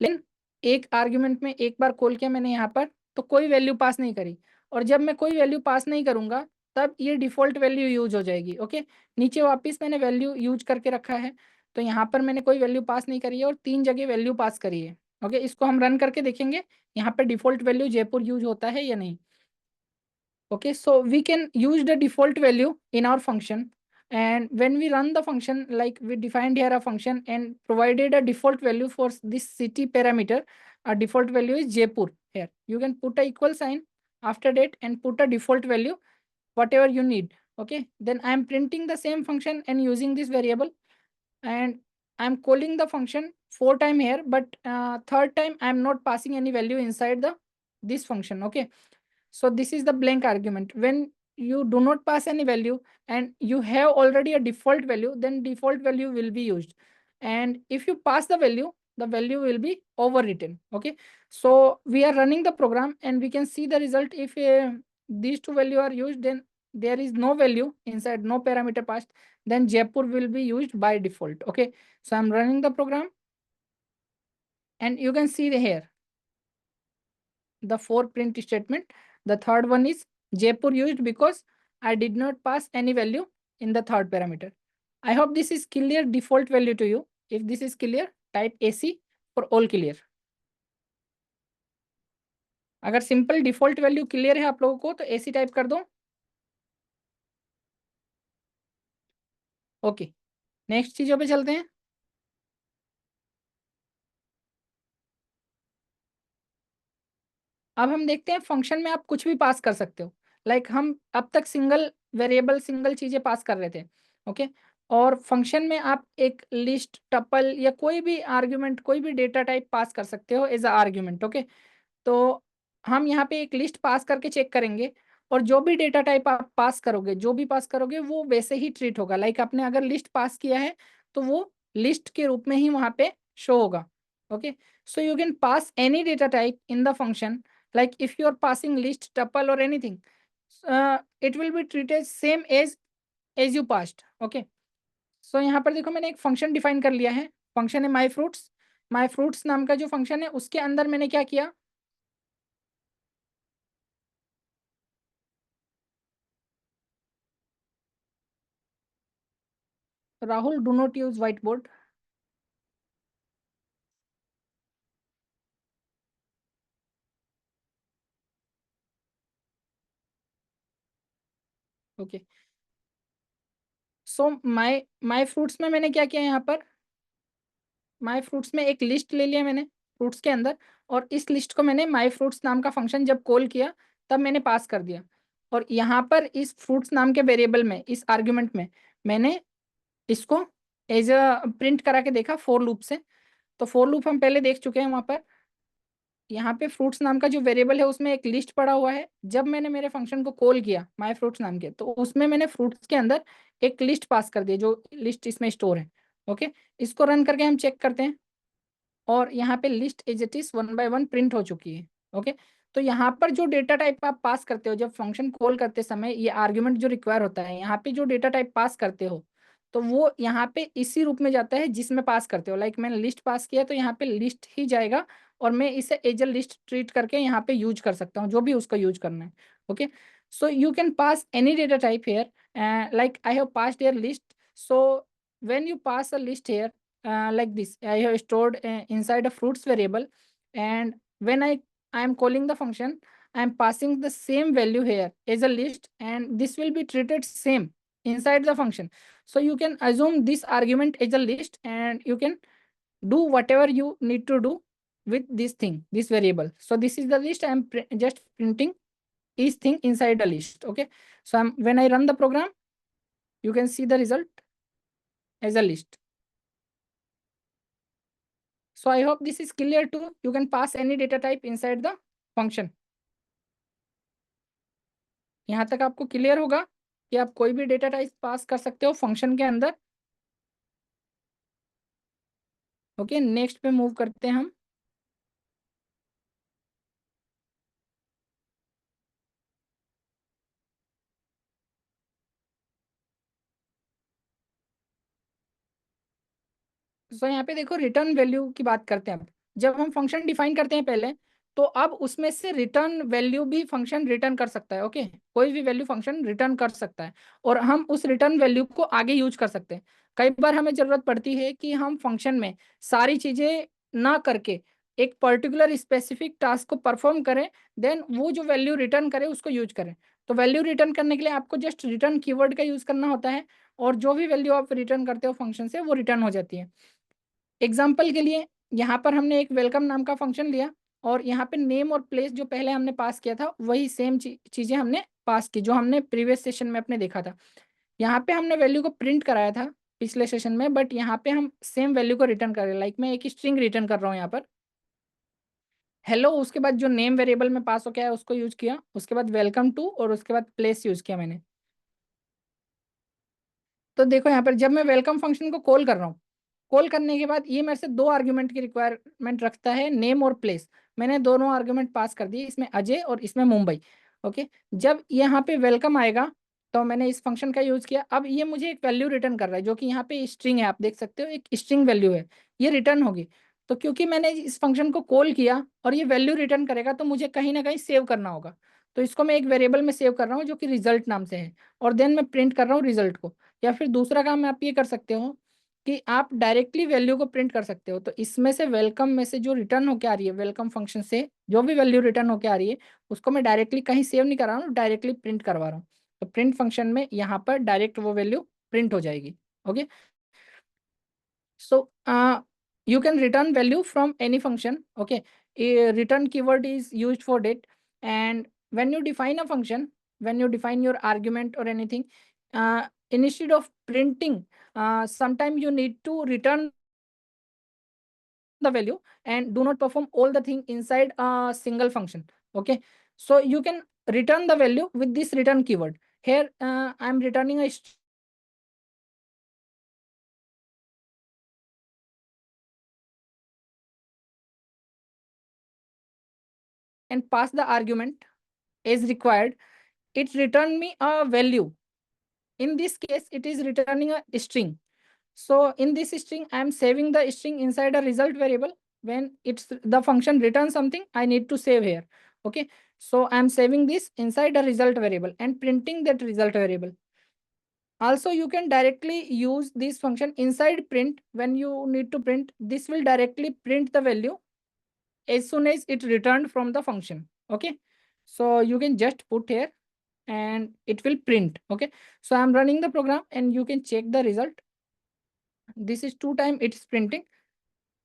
लेकिन एक आर्ग्यूमेंट में एक बार कॉल किया मैंने यहाँ पर, तो कोई वैल्यू पास नहीं करी, और जब मैं कोई वैल्यू पास नहीं करूंगा तब ये डिफॉल्ट वैल्यू यूज हो जाएगी। ओके, नीचे वापस मैंने वैल्यू यूज करके रखा है, तो यहाँ पर मैंने कोई वैल्यू पास नहीं करी है और 3 जगह वैल्यू पास करी है। ओके, इसको हम रन करके देखेंगे यहाँ पर डिफॉल्ट वैल्यू जयपुर यूज होता है या नहीं। Okay, so we can use the default value in our function, and when we run the function, like we defined here a function and provided a default value for this city parameter, a default value is Jaipur. Here you can put a equal sign after that and put a default value whatever you need. Okay, then I am printing the same function and using this variable, and I am calling the function 4 times here, but third time I am not passing any value inside the this function. Okay, so this is the blank argument. When you do not pass any value and you have already a default value, then default value will be used. And if you pass the value will be overwritten. Okay, so we are running the program and we can see the result. If these two value are used, then there is no value inside, no parameter passed, then Jaipur will be used by default. Okay, so I'm running the program and you can see here the 4 print statement. The third one is Jaipur used because I did not pass any value in the third parameter. I hope this is clear default value to you. If this is clear, type AC for all clear. अगर simple default value clear है आप लोगों को तो AC type कर दो। Okay, next चीजों पे चलते हैं। अब हम देखते हैं फंक्शन में आप कुछ भी पास कर सकते हो। लाइक हम अब तक सिंगल वेरिएबल सिंगल चीजें पास कर रहे थे। ओके, और फंक्शन में आप एक लिस्ट टपल या कोई भी आर्ग्यूमेंट कोई भी डेटा टाइप पास कर सकते हो एज अ आर्ग्यूमेंट। ओके, तो हम यहाँ पे एक लिस्ट पास करके चेक करेंगे, और जो भी डेटा टाइप आप पास करोगे जो भी पास करोगे वो वैसे ही ट्रीट होगा। लाइक आपने अगर लिस्ट पास किया है तो वो लिस्ट के रूप में ही वहाँ पे शो होगा। Okay, so you can pass any data type in the function, like if you are passing list tuple or anything, it will be treated same as you passed. Okay, so यहाँ पर देखो मैंने एक function define कर लिया है। Function है माई fruits नाम का जो फंक्शन है उसके अंदर मैंने क्या किया, Rahul do not use white board. Okay, so my fruits में मैंने क्या किया यहाँ पर, माई फ्रूट्स में एक लिस्ट ले लिया मैंने फ्रूट्स के अंदर, और इस लिस्ट को मैंने माई फ्रूट्स नाम का फंक्शन जब कॉल किया तब मैंने पास कर दिया। और यहाँ पर इस फ्रूट्स नाम के वेरिएबल में इस आर्ग्यूमेंट में मैंने इसको एज अ प्रिंट करा के देखा फोर लूप से। तो फोर लूप हम पहले देख चुके हैं। वहां पर यहाँ पे फ्रूट्स नाम का जो वेरिएबल है उसमें एक लिस्ट पड़ा हुआ है। जब मैंने मेरे फंक्शन को कॉल किया माई फ्रूट्स नाम के, तो उसमें मैंने फ्रूट्स के अंदर एक लिस्ट पास कर दी जो लिस्ट इसमें स्टोर है। ओके, इसको रन करके हम चेक करते हैं, और यहाँ पे list as it is 1 by 1 print हो चुकी है। ओके, तो यहाँ पर जो डेटा टाइप आप पास करते हो जब फंक्शन कॉल करते समय, ये आर्ग्यूमेंट जो रिक्वायर होता है यहाँ पे जो डेटा टाइप पास करते हो, तो वो यहाँ पे इसी रूप में जाता है जिसमें पास करते हो। लाइक मैंने लिस्ट पास किया तो यहाँ पे लिस्ट ही जाएगा, और मैं इसे एज अ लिस्ट ट्रीट करके यहाँ पे यूज कर सकता हूँ जो भी उसका यूज करना है। Okay, so you can pass any data type here, like I have passed here list. So when you pass a list here, like this I have stored inside a fruits variable, and when I am calling the function, I am passing the same value here as a list, and this will be treated same inside the function. So you can assume this argument as a list, and you can do whatever you need to do with this thing, this variable. So this is the list. I am just printing each thing inside a list. Okay, so when I run the program, you can see the result as a list. So I hope this is clear too. You can pass any data type inside the function. यहाँ तक आपको clear होगा कि आप कोई भी data type पास कर सकते हो फंक्शन के अंदर। ओके, नेक्स्ट पे मूव करते हैं हम। सो यहाँ पे देखो रिटर्न वैल्यू की बात करते हैं अब। जब हम फंक्शन डिफाइन करते हैं पहले, तो अब उसमें से रिटर्न वैल्यू भी फंक्शन रिटर्न कर सकता है। ओके, कोई भी वैल्यू फंक्शन रिटर्न कर सकता है, और हम उस रिटर्न वैल्यू को आगे यूज कर सकते हैं। कई बार हमें जरूरत पड़ती है कि हम फंक्शन में सारी चीजें ना करके एक पर्टिकुलर स्पेसिफिक टास्क को परफॉर्म करें, देन वो जो वैल्यू रिटर्न करे उसको यूज करें। तो वैल्यू रिटर्न करने के लिए आपको जस्ट रिटर्न कीवर्ड का यूज करना होता है, और जो भी वैल्यू आप रिटर्न करते हो फंक्शन से वो रिटर्न हो जाती है। एग्जाम्पल के लिए यहाँ पर हमने एक वेलकम नाम का फंक्शन लिया, और यहाँ पे नेम और प्लेस जो पहले हमने पास किया था वही सेम चीजें हमने पास की जो हमने प्रीवियस सेशन में अपने देखा था। यहाँ पे हमने वैल्यू को प्रिंट कराया था पिछले सेशन में, बट यहाँ पे हम सेम वैल्यू को रिटर्न कर रहे हैं। लाइक मैं एक स्ट्रिंग रिटर्न कर रहा हूँ यहाँ पर हेलो, उसके बाद जो नेम वेरिएबल में पास हो गया है उसको यूज किया, उसके बाद वेलकम टू, और उसके बाद प्लेस यूज किया मैंने। तो देखो यहाँ पर जब मैं वेलकम फंक्शन को कॉल कर रहा हूँ, कॉल करने के बाद ये मेरे से दो आर्ग्यूमेंट की रिक्वायरमेंट रखता है, नेम और प्लेस। मैंने दोनों आर्ग्यूमेंट पास कर दिए, इसमें अजय और इसमें मुंबई। ओके, जब यहाँ पे वेलकम आएगा तो मैंने इस फंक्शन का यूज किया। अब ये मुझे एक वैल्यू रिटर्न कर रहा है जो कि यहाँ पे स्ट्रिंग है, आप देख सकते हो एक स्ट्रिंग वैल्यू है, ये रिटर्न होगी। तो क्योंकि मैंने इस फंक्शन को कॉल किया और ये वैल्यू रिटर्न करेगा, तो मुझे कहीं ना कहीं सेव करना होगा। तो इसको मैं एक वेरिएबल में सेव कर रहा हूँ जो कि रिजल्ट नाम से है, और देन मैं प्रिंट कर रहा हूँ रिजल्ट को। या फिर दूसरा काम आप ये कर सकते हो कि आप डायरेक्टली वैल्यू को प्रिंट कर सकते हो। तो इसमें से वेलकम में से जो रिटर्न होके आ रही है, वेलकम फंक्शन से जो भी वैल्यू रिटर्न होके आ रही है उसको मैं डायरेक्टली कहीं सेव नहीं कर रहा हूँ, डायरेक्टली प्रिंट करवा रहा हूँ। तो प्रिंट फंक्शन में यहाँ पर डायरेक्ट वो वैल्यू प्रिंट हो जाएगी। Okay, so you can return value from any function. Okay, a return keyword is used for that. And when you define a function, when you define your argument or anything, instead of printing, sometimes you need to return the value and do not perform all the thing inside a single function. Okay, so you can return the value with this return keyword. Here I'm returning a and pass the argument as required. It returned me a value. In this case, it is returning a string. So in this string, I am saving the string inside a result variable. When it's the function returns something, I need to save here. Okay, so I am saving this inside a result variable and printing that result variable. Also, you can directly use this function inside print. When you need to print, this will directly print the value as soon as it returned from the function. Okay, so you can just put here and it will print. Okay, so I'm running the program and you can check the result. This is two time it's printing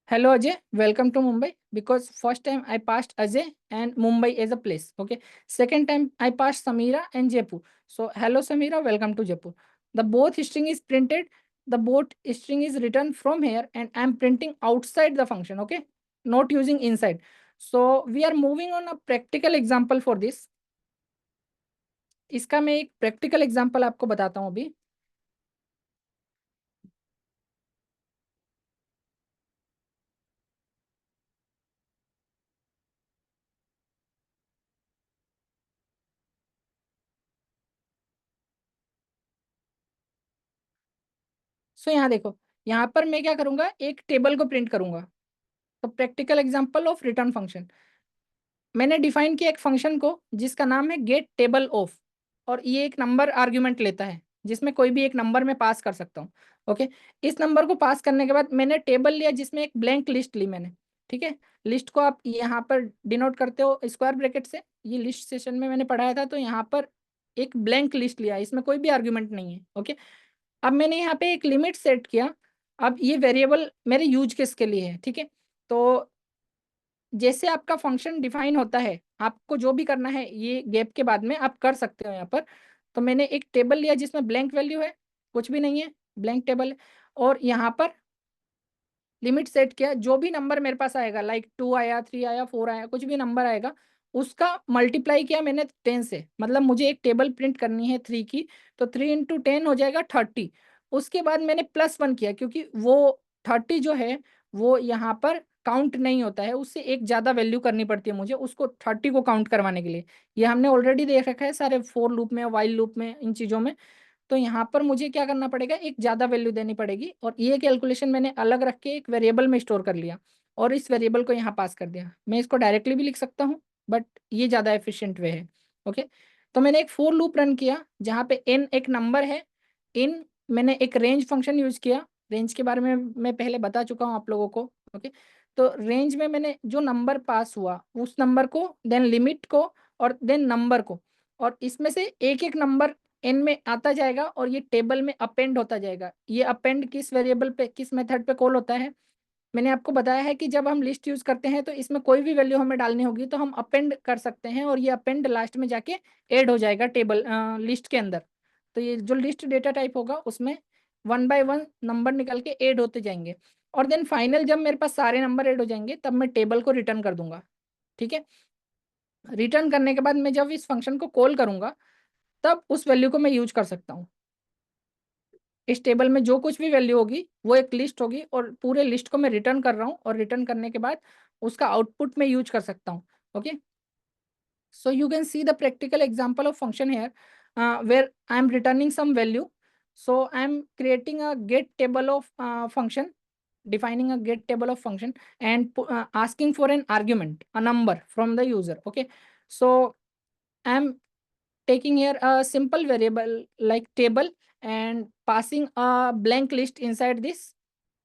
hello Ajay, welcome to Mumbai, because first time I passed Ajay and Mumbai as a place. Okay, second time I passed Samira and Jaipur, so hello Samira, welcome to Jaipur. The both string is printed, the both string is written from here, and I'm printing outside the function. Okay, not using inside. So we are moving on a practical example for this. इसका मैं एक practical example आपको बताता हूँ अभी। सो यहाँ देखो, यहाँ पर मैं क्या करूंगा, एक टेबल को प्रिंट करूंगा। तो practical example of return function, मैंने डिफाइन किया एक फंक्शन को जिसका नाम है गेट टेबल ऑफ, और ये एक नंबर आर्ग्यूमेंट लेता है जिसमें कोई भी एक नंबर में पास कर सकता हूँ। ओके, इस नंबर को पास करने के बाद मैंने टेबल लिया जिसमें एक ब्लैंक लिस्ट ली मैंने। ठीक है, लिस्ट को आप यहाँ पर डिनोट करते हो स्क्वायर ब्रैकेट से, ये लिस्ट सेशन में मैंने पढ़ाया था। तो यहाँ पर एक ब्लैंक लिस्ट लिया, इसमें कोई भी आर्ग्यूमेंट नहीं है। ओके, अब मैंने यहाँ पे एक लिमिट सेट किया। अब ये वेरिएबल मेरे यूज केस के लिए है। ठीक है, तो जैसे आपका फंक्शन डिफाइन होता है, आपको जो भी करना है ये गैप के बाद में आप कर सकते हो यहाँ पर। तो मैंने एक टेबल लिया जिसमें ब्लैंक वैल्यू है, कुछ भी नहीं है, ब्लैंक टेबल है। और यहाँ पर लिमिट सेट किया, जो भी नंबर मेरे पास आएगा, लाइक 2 आया, 3 आया, 4 आया, कुछ भी नंबर आएगा उसका मल्टीप्लाई किया मैंने 10 से। मतलब मुझे एक टेबल प्रिंट करनी है 3 की, तो 3 इंटू 10 हो जाएगा 30। उसके बाद मैंने +1 किया, क्योंकि वो 30 जो है वो यहाँ पर काउंट नहीं होता है, उससे एक ज्यादा वैल्यू करनी पड़ती है मुझे उसको 30 को काउंट करवाने के लिए। ये हमने ऑलरेडी देख रखा है सारे फोर लूप में, वाइल लूप में, इन चीजों में। तो यहाँ पर मुझे क्या करना पड़ेगा, एक ज्यादा वैल्यू देनी पड़ेगी, और ये कैलकुलेशन मैंने अलग रख के एक वेरिएबल में स्टोर कर लिया। और इस वेरिएबल को यहाँ पास कर दिया। मैं इसको डायरेक्टली भी लिख सकता हूँ, बट ये ज़्यादा एफिशिएंट वे है। ओके, तो मैंने एक फोर लूप रन किया जहाँ पे n एक नंबर है, इन मैंने एक रेंज फंक्शन यूज किया। रेंज के बारे में मैं पहले बता चुका हूँ आप लोगों को। ओके, तो रेंज में मैंने जो नंबर पास हुआ उस नंबर को, देन लिमिट को, और देन नंबर को, और इसमें से एक एक नंबर एन में आता जाएगा और ये टेबल में अपेंड होता जाएगा। ये अपेंड किस वेरिएबल पे, किस मेथड पे कॉल होता है, मैंने आपको बताया है कि जब हम लिस्ट यूज करते हैं तो इसमें कोई भी वैल्यू हमें डालनी होगी तो हम अपेंड कर सकते हैं, और ये अपेंड लास्ट में जाके ऐड हो जाएगा टेबल लिस्ट के अंदर। तो ये जो लिस्ट डेटा टाइप होगा उसमें वन बाय वन नंबर निकल के ऐड होते जाएंगे, और देन फाइनल जब मेरे पास सारे नंबर ऐड हो जाएंगे तब मैं टेबल को रिटर्न कर दूंगा। ठीक है, रिटर्न करने के बाद मैं जब इस फंक्शन को कॉल करूंगा तब उस वैल्यू को मैं यूज कर सकता हूँ। इस टेबल में जो कुछ भी वैल्यू होगी वो एक लिस्ट होगी, और पूरे लिस्ट को मैं रिटर्न कर रहा हूँ, और रिटर्न करने के बाद उसका आउटपुट में यूज कर सकता हूँ। Okay, so you can see the practical example of function here, where I am returning some value. So I am creating a get table of function, defining a get table of function, and asking for an argument, a number from the user. Okay, so I am taking here a simple variable like table and passing a blank list inside this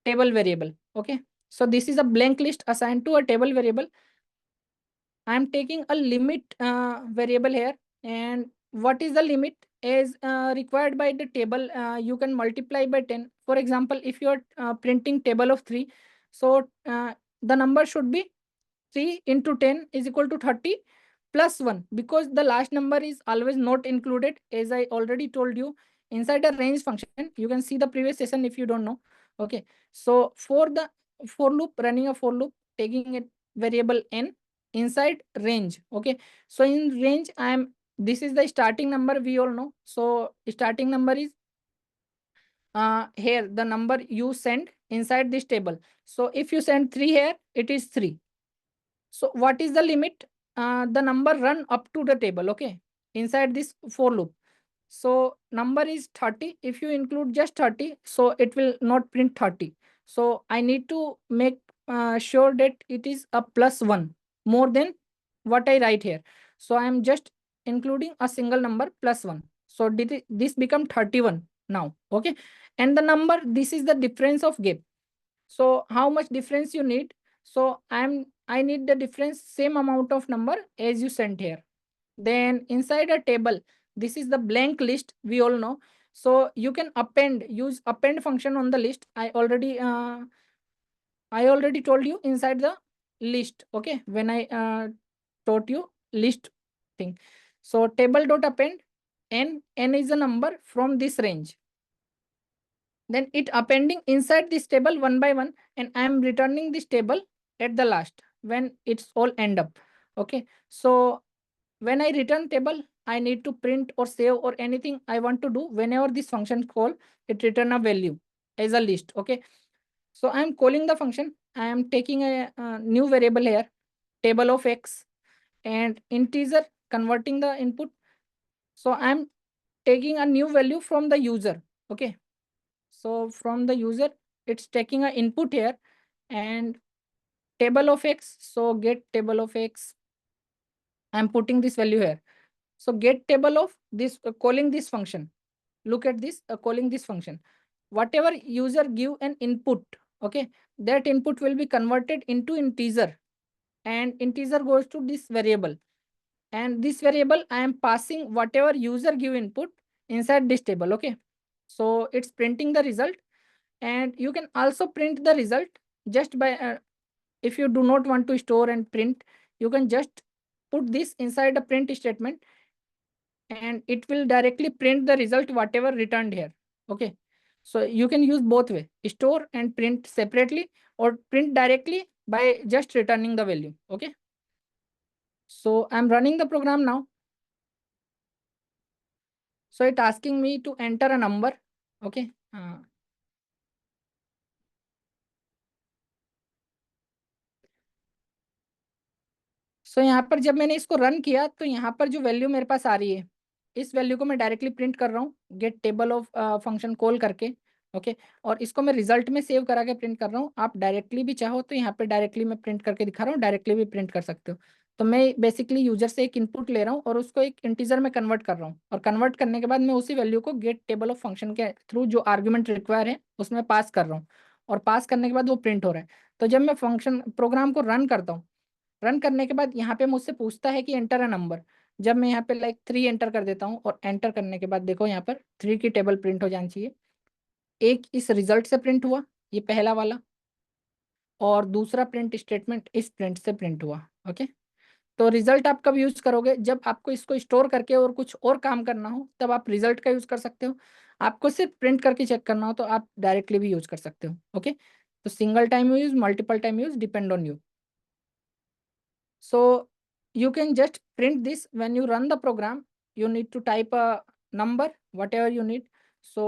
table variable. Okay, so this is a blank list assigned to a table variable. I am taking a limit variable here, and what is the limit is required by the table. You can multiply by 10. For example, if you are printing table of 3, so the number should be 3 into 10 is equal to 30 plus 1, because the last number is always not included, as I already told you inside the range function. You can see the previous session if you don't know. Okay, so for the for loop, running a for loop, taking a variable n inside range. Okay, so in range I am, this is the starting number, we all know. So starting number is here the number you send inside this table. So if you send 3 here, it is 3. So what is the limit? The number run up to the table, okay, inside this for loop. So number is 30. If you include just 30, so it will not print 30. So I need to make sure that it is a plus 1 more than what I write here. So I am just including a single number plus 1. So did this become 31 now? Okay. And the number, this is the difference of gap. So how much difference you need? So I need the difference same amount of number as you sent here. Then inside a table, this is the blank list, we all know. So you can append, use append function on the list. I already told you inside the list. Okay, when I taught you list thing. So table dot append, n is the number from this range. Then it appending inside this table one by one, and I am returning this table at the last when it's all end up. Okay, so when I return table, I need to print or save or anything I want to do. Whenever this function call, it return a value as a list. Okay, so I am calling the function. I am taking a new variable here, table of x, and integer, converting the input. So I am taking a new value from the user. Okay, so from the user, it's taking an input here, and table of x. So get table of x. I'm putting this value here. So get table of this, calling this function. Look at this, calling this function. Whatever user give an input, okay, that input will be converted into integer, and integer goes to this variable. And this variable, I am passing whatever user give input inside this table. Okay, so it's printing the result, and you can also print the result just by if you do not want to store and print, you can just put this inside a print statement, and it will directly print the result whatever returned here. Okay, so you can use both way, store and print separately, or print directly by just returning the value. Okay, so I'm running the program now. So it's asking me to enter a number. Okay, सो यहाँ पर जब मैंने इसको run किया तो यहाँ पर जो वैल्यू मेरे पास आ रही है, इस वैल्यू को मैं डायरेक्टली प्रिंट कर रहा हूँ get table of function call करके। ओके। और इसको मैं रिजल्ट में सेव करा के प्रिंट कर रहा हूँ। आप डायरेक्टली भी चाहो तो यहाँ पे डायरेक्टली मैं प्रिंट करके दिखा रहा हूँ, डायरेक्टली भी प्रिंट कर सकते हो। तो मैं बेसिकली यूजर से एक इनपुट ले रहा हूँ और उसको एक इंटीजर में कन्वर्ट कर रहा हूँ, और कन्वर्ट करने के बाद मैं उसी वैल्यू को गेट टेबल ऑफ फंक्शन के थ्रू जो आर्ग्यूमेंट रिक्वायर है उसमें पास कर रहा हूँ, और पास करने के बाद वो प्रिंट हो रहा है। तो जब मैं फंक्शन प्रोग्राम को रन करता हूँ, रन करने के बाद यहाँ पे मुझसे पूछता है कि एंटर अ नंबर। जब मैं यहाँ पे लाइक 3 एंटर कर देता हूँ, और एंटर करने के बाद देखो यहाँ पर 3 की टेबल प्रिंट हो जानी चाहिए। एक इस रिजल्ट से प्रिंट हुआ, ये पहला वाला, और दूसरा प्रिंट स्टेटमेंट इस प्रिंट से प्रिंट हुआ। ओके। तो रिजल्ट आप कब यूज करोगे? जब आपको इसको स्टोर करके और कुछ और काम करना हो, तब आप रिजल्ट का यूज कर सकते हो। आपको सिर्फ प्रिंट करके चेक करना हो तो आप डायरेक्टली भी यूज कर सकते हो। ओके। तो single time use, multiple time use, depend on you. So you can just print this when you run the program. You need to type a number, whatever you need. So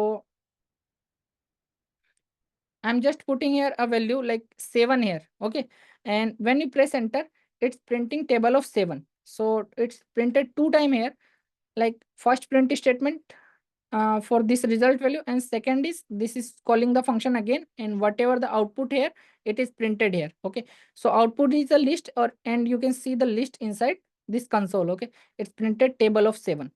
I'm just putting here a value like 7 here. Okay. And when you press enter, it's printing table of 7. So it's printed 2 times here, like first print statement for this result value, and second is this is calling the function again, and whatever the output here, it is printed here. Okay. So output is a list, or and you can see the list inside this console. Okay. It's printed table of 7.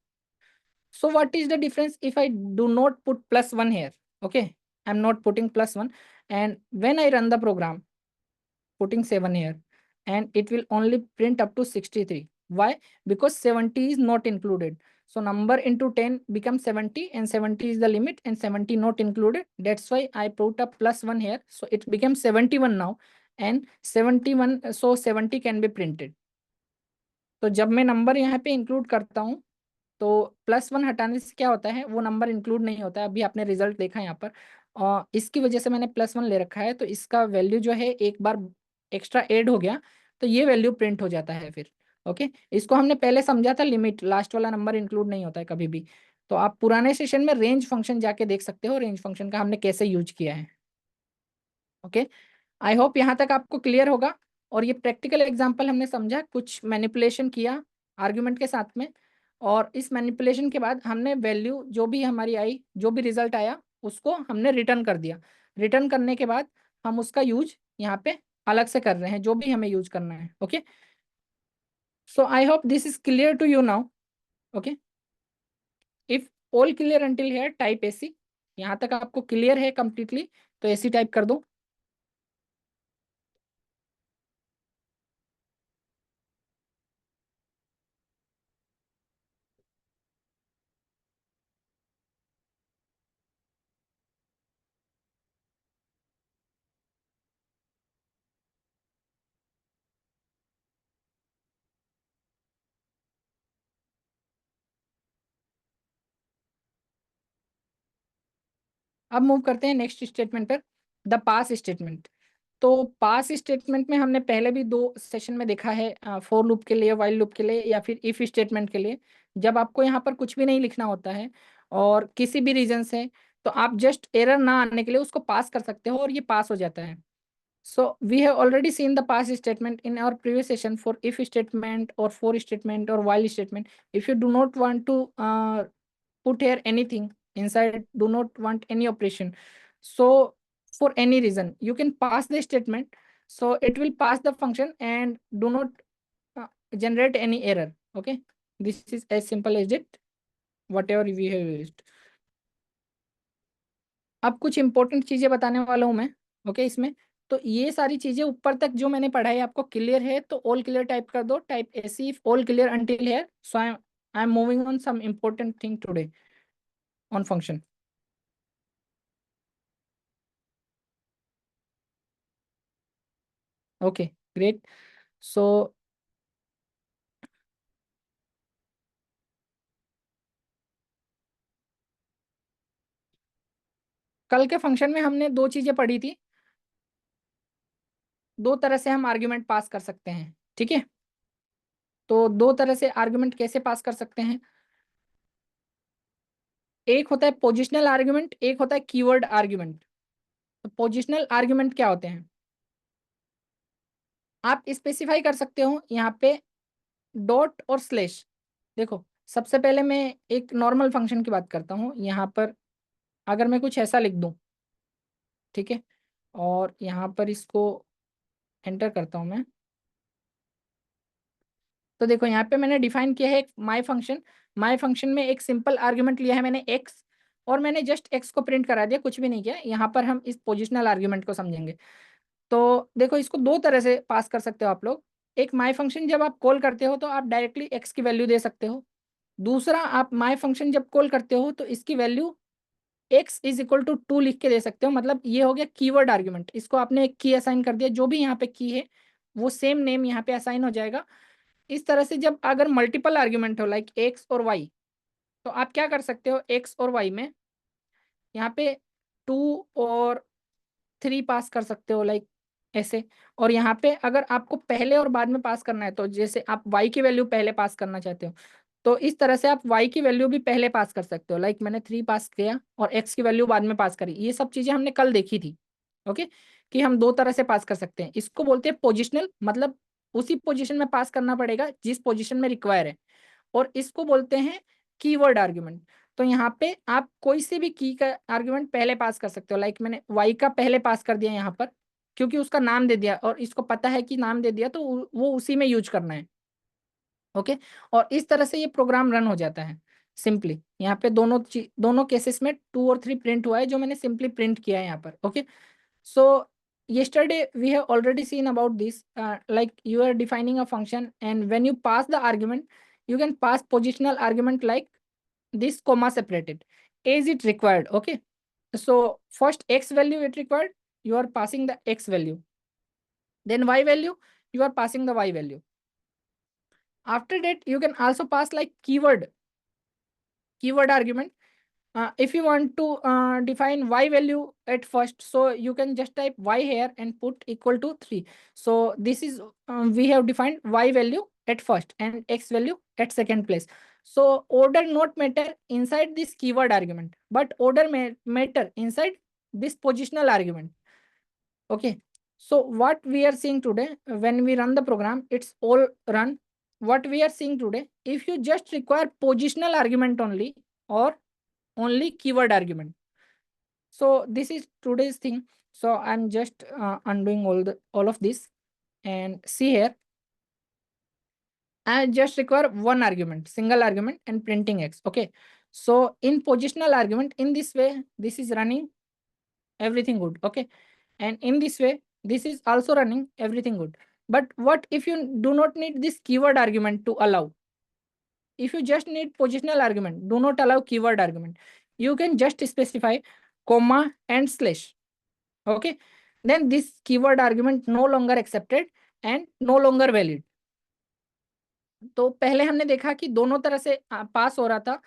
So what is the difference if I do not put +1 here? Okay. I'm not putting +1, and when I run the program, putting 7 here, and it will only print up to 63. Why? Because 70 is not included. So number into 10 becomes 70, and 70 is the limit, and 70 not included. That's why I put a +1 here. So it becomes 71 now, and 71, so 70 can be printed. तो जब मैं number यहाँ पे include करता हूँ, तो +1 हटाने से क्या होता है, वो नंबर इंक्लूड नहीं होता है। अभी आपने रिजल्ट देखा यहाँ पर, और इसकी वजह से मैंने +1 ले रखा है, तो इसका वैल्यू जो है एक बार एक्स्ट्रा ऐड हो गया, तो ये वैल्यू प्रिंट हो जाता है फिर। ओके। इसको हमने पहले समझा था, लिमिट, लास्ट वाला नंबर इंक्लूड नहीं होता है कभी भी। तो आप पुराने सेशन में रेंज फंक्शन जाके देख सकते हो, रेंज फंक्शन का हमने कैसे यूज किया है। ओके। आई होप यहाँ तक आपको क्लियर होगा। और ये प्रैक्टिकल एग्जांपल हमने समझा, कुछ मैनिपुलेशन किया आर्ग्यूमेंट के साथ में, और इस मैनिपुलेशन के बाद हमने वैल्यू जो भी हमारी आई, जो भी रिजल्ट आया, उसको हमने रिटर्न कर दिया। रिटर्न करने के बाद हम उसका यूज यहाँ पे अलग से कर रहे हैं, जो भी हमें यूज करना है। Okay. So I hope this is clear to you now. Okay. If all clear until here, type AC. यहाँ तक आपको क्लियर है कंप्लीटली, तो एसी टाइप कर दो। अब मूव करते हैं नेक्स्ट स्टेटमेंट पर, द पास स्टेटमेंट। तो पास स्टेटमेंट में हमने पहले भी 2 सेशन में देखा है, फॉर लूप के लिए, वाइल लूप के लिए, या फिर इफ स्टेटमेंट के लिए। जब आपको यहाँ पर कुछ भी नहीं लिखना होता है और किसी भी रीजन से, तो आप जस्ट एरर ना आने के लिए उसको पास कर सकते हो, और ये पास हो जाता है। So we have already seen the pass statement in our previous session for if statement or for statement or while statement. If you do not want to put here anything inside, do not want any operation, so for any reason you can pass the statement, so it will pass the function and do not uh, generate any error. Okay, this is as simple as it, whatever we have used. अब कुछ important चीजें बताने वाला हूं मैं। Okay. इसमें तो ये सारी चीजें ऊपर तक जो मैंने पढ़ाई आपको क्लियर है, तो ऑल क्लियर टाइप कर दो, type AC all clear until here. So I am moving on some important thing today on function. Okay, great. So कल के फंक्शन में हमने 2 चीजें पढ़ी थी। 2 तरह से हम आर्ग्यूमेंट पास कर सकते हैं, ठीक है। तो 2 तरह से आर्ग्यूमेंट कैसे पास कर सकते हैं? एक होता है पोजिशनल आर्ग्यूमेंट, एक होता है कीवर्ड आर्ग्यूमेंट। तो पोजिशनल आर्ग्यूमेंट क्या होते हैं? आप स्पेसिफाई कर सकते हो यहाँ पे डॉट और स्लैश। देखो, सबसे पहले मैं एक नॉर्मल फंक्शन की बात करता हूँ यहाँ पर। अगर मैं कुछ ऐसा लिख दूं, ठीक है, और यहाँ पर इसको एंटर करता हूँ मैं। तो देखो यहाँ पे मैंने डिफाइन किया है एक माई फंक्शन में एक सिंपल आर्ग्यूमेंट लिया है मैंने एक्स, और मैंने जस्ट एक्स को प्रिंट करा दिया, कुछ भी नहीं किया। यहाँ पर हम इस पोजिशनल आर्ग्यूमेंट को समझेंगे। तो देखो इसको दो तरह से पास कर सकते हो आप लोग। एक माई फंक्शन जब आप कॉल करते हो तो आप डायरेक्टली एक्स की वैल्यू दे सकते हो। दूसरा, आप माई फंक्शन जब कॉल करते हो तो इसकी value X is equal to 2 लिख के दे सकते हो। मतलब ये हो गया कीवर्ड आर्ग्यूमेंट, इसको आपने एक की असाइन कर दिया, जो भी यहाँ पे की है वो सेम नेम यहाँ पे असाइन हो जाएगा। इस तरह से जब अगर मल्टीपल आर्ग्यूमेंट हो लाइक एक्स और वाई, तो आप क्या कर सकते हो, एक्स और वाई में यहाँ पे 2 और 3 पास कर सकते हो लाइक ऐसे। और यहाँ पे अगर आपको पहले और बाद में पास करना है, तो जैसे आप y की वैल्यू पहले पास करना चाहते हो, तो इस तरह से आप y की वैल्यू भी पहले पास कर सकते हो। लाइक मैंने 3 पास किया और x की वैल्यू बाद में पास करी। ये सब चीजें हमने कल देखी थी। ओके, कि हम दो तरह से पास कर सकते हैं। इसको बोलते हैं पोजिशनल, मतलब उसी पोजीशन में पास करना पड़ेगा जिस पोजीशन में रिक्वायर है। और इसको बोलते हैं कीवर्ड आर्ग्यूमेंट। तो यहाँ पे आप कोई से भी की का आर्ग्यूमेंट पहले पास कर सकते हो। लाइक मैंने वाई का पहले पास कर दिया यहाँ पर, क्योंकि उसका नाम दे दिया और इसको पता है कि नाम दे दिया तो वो उसी में यूज करना है। ओके, और इस तरह से ये प्रोग्राम रन हो जाता है सिंपली। यहाँ पे दोनों केसेस में 2 और 3 प्रिंट हुआ है, जो मैंने सिंपली प्रिंट किया है यहाँ पर। Okay, so yesterday we have already seen about this, like you are defining a function, and when you pass the argument, you can pass positional argument like this comma separated as it required. Okay, so first x value it required, you are passing the x value, then y value, you are passing the y value. After that you can also pass like keyword argument. If you want to define y value at first, so you can just type y here and put equal to 3. So this is we have defined y value at first and x value at second place. So order not matter inside this keyword argument, but order matter inside this positional argument. Okay, so what we are seeing today, when we run the program, it's all run. What we are seeing today, if you just require positional argument only or only keyword argument, so this is today's thing. So I'm just undoing all of this, and see here, I just require one argument, single argument, and printing x. Okay, so in positional argument, in this way this is running everything good. Okay, and in this way this is also running everything good. But what if you do not need this keyword argument to allow? If you just need positional argument, do not allow keyword argument, you can just specify comma and slash. Okay, then this keyword argument no longer accepted and no longer valid. तो पहले हमने देखा कि दोनों तरह से पास हो रहा था।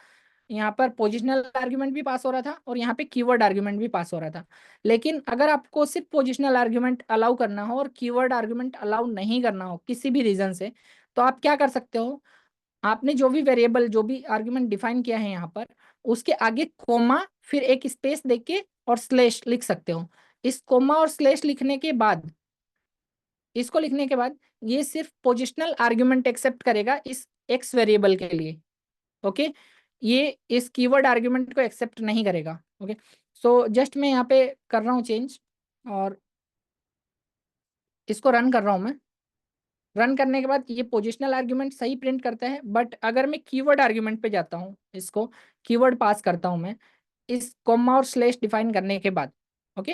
यहाँ पर पोजिशनल आर्ग्यूमेंट भी पास हो रहा था और यहाँ पे कीवर्ड आर्ग्यूमेंट भी पास हो रहा था। लेकिन अगर आपको सिर्फ पोजिशनल आर्ग्यूमेंट अलाउ करना हो और कीवर्ड आर्ग्यूमेंट अलाउ नहीं करना हो किसी भी रीजन से, तो आप क्या कर सकते हो, आपने जो भी वेरिएबल जो भी आर्ग्यूमेंट डिफाइन किया है यहाँ पर, उसके आगे कोमा फिर एक स्पेस देके और स्लैश लिख सकते हो। इस कोमा और स्लैश लिखने के बाद, इसको लिखने के बाद ये सिर्फ पोजिशनल आर्ग्यूमेंट एक्सेप्ट करेगा इस एक्स वेरिएबल के लिए। ओके, ये इस कीवर्ड आर्ग्यूमेंट को एक्सेप्ट नहीं करेगा। ओके, सो जस्ट मैं यहाँ पे कर रहा हूँ चेंज और इसको रन कर रहा हूँ मैं। रन करने के बाद ये पोजिशनल आर्ग्यूमेंट सही प्रिंट करता है, बट अगर मैं कीवर्ड आर्ग्यूमेंट पे जाता हूँ, इसको कीवर्ड पास करता हूँ मैं इस कॉमा और स्लैश डिफाइन करने के बाद, ओके,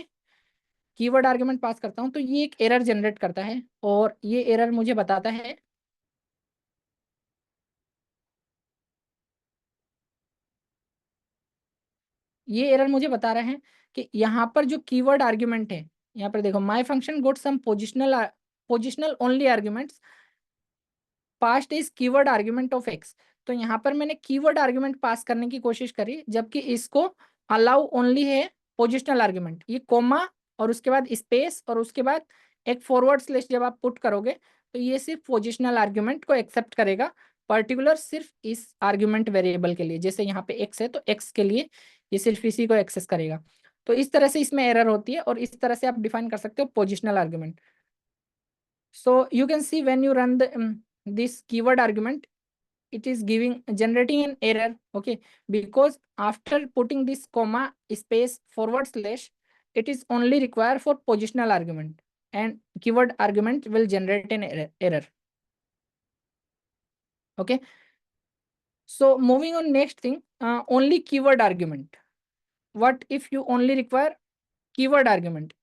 कीवर्ड आर्ग्यूमेंट पास करता हूँ, तो ये एक एरर जनरेट करता है। और ये एरर मुझे बताता है, ये एरर मुझे बता रहा है कि यहाँ पर जो कीवर्ड आर्ग्यूमेंट है, यहाँ पर देखो my function got some positional only arguments passed is keyword argument of X. तो यहाँ पर मैंने कीवर्ड आर्ग्यूमेंट पास करने की कोशिश करी, जबकि इसको अलाउ ओनली है पोजिशनल आर्ग्यूमेंट। ये कोमा और उसके बाद स्पेस और उसके बाद एक फॉरवर्ड स्लैश जब आप पुट करोगे, तो ये सिर्फ पोजिशनल आर्ग्यूमेंट को एक्सेप्ट करेगा, पर्टिकुलर सिर्फ इस आर्ग्यूमेंट वेरिएबल के लिए। जैसे यहाँ पे एक्स है तो एक्स के लिए ये सिर्फ इसी को एक्सेस करेगा। तो इस तरह से इसमें एरर होती है और इस तरह से आप डिफाइन कर सकते हो positional argument. So you can see when you run this keyword argument, it is generating an error. Okay, because after putting this comma space forward slash, it is only required for positional argument, and keyword argument will generate an error. Okay, so moving on, next thing, only keyword argument. What if you only require keyword argument?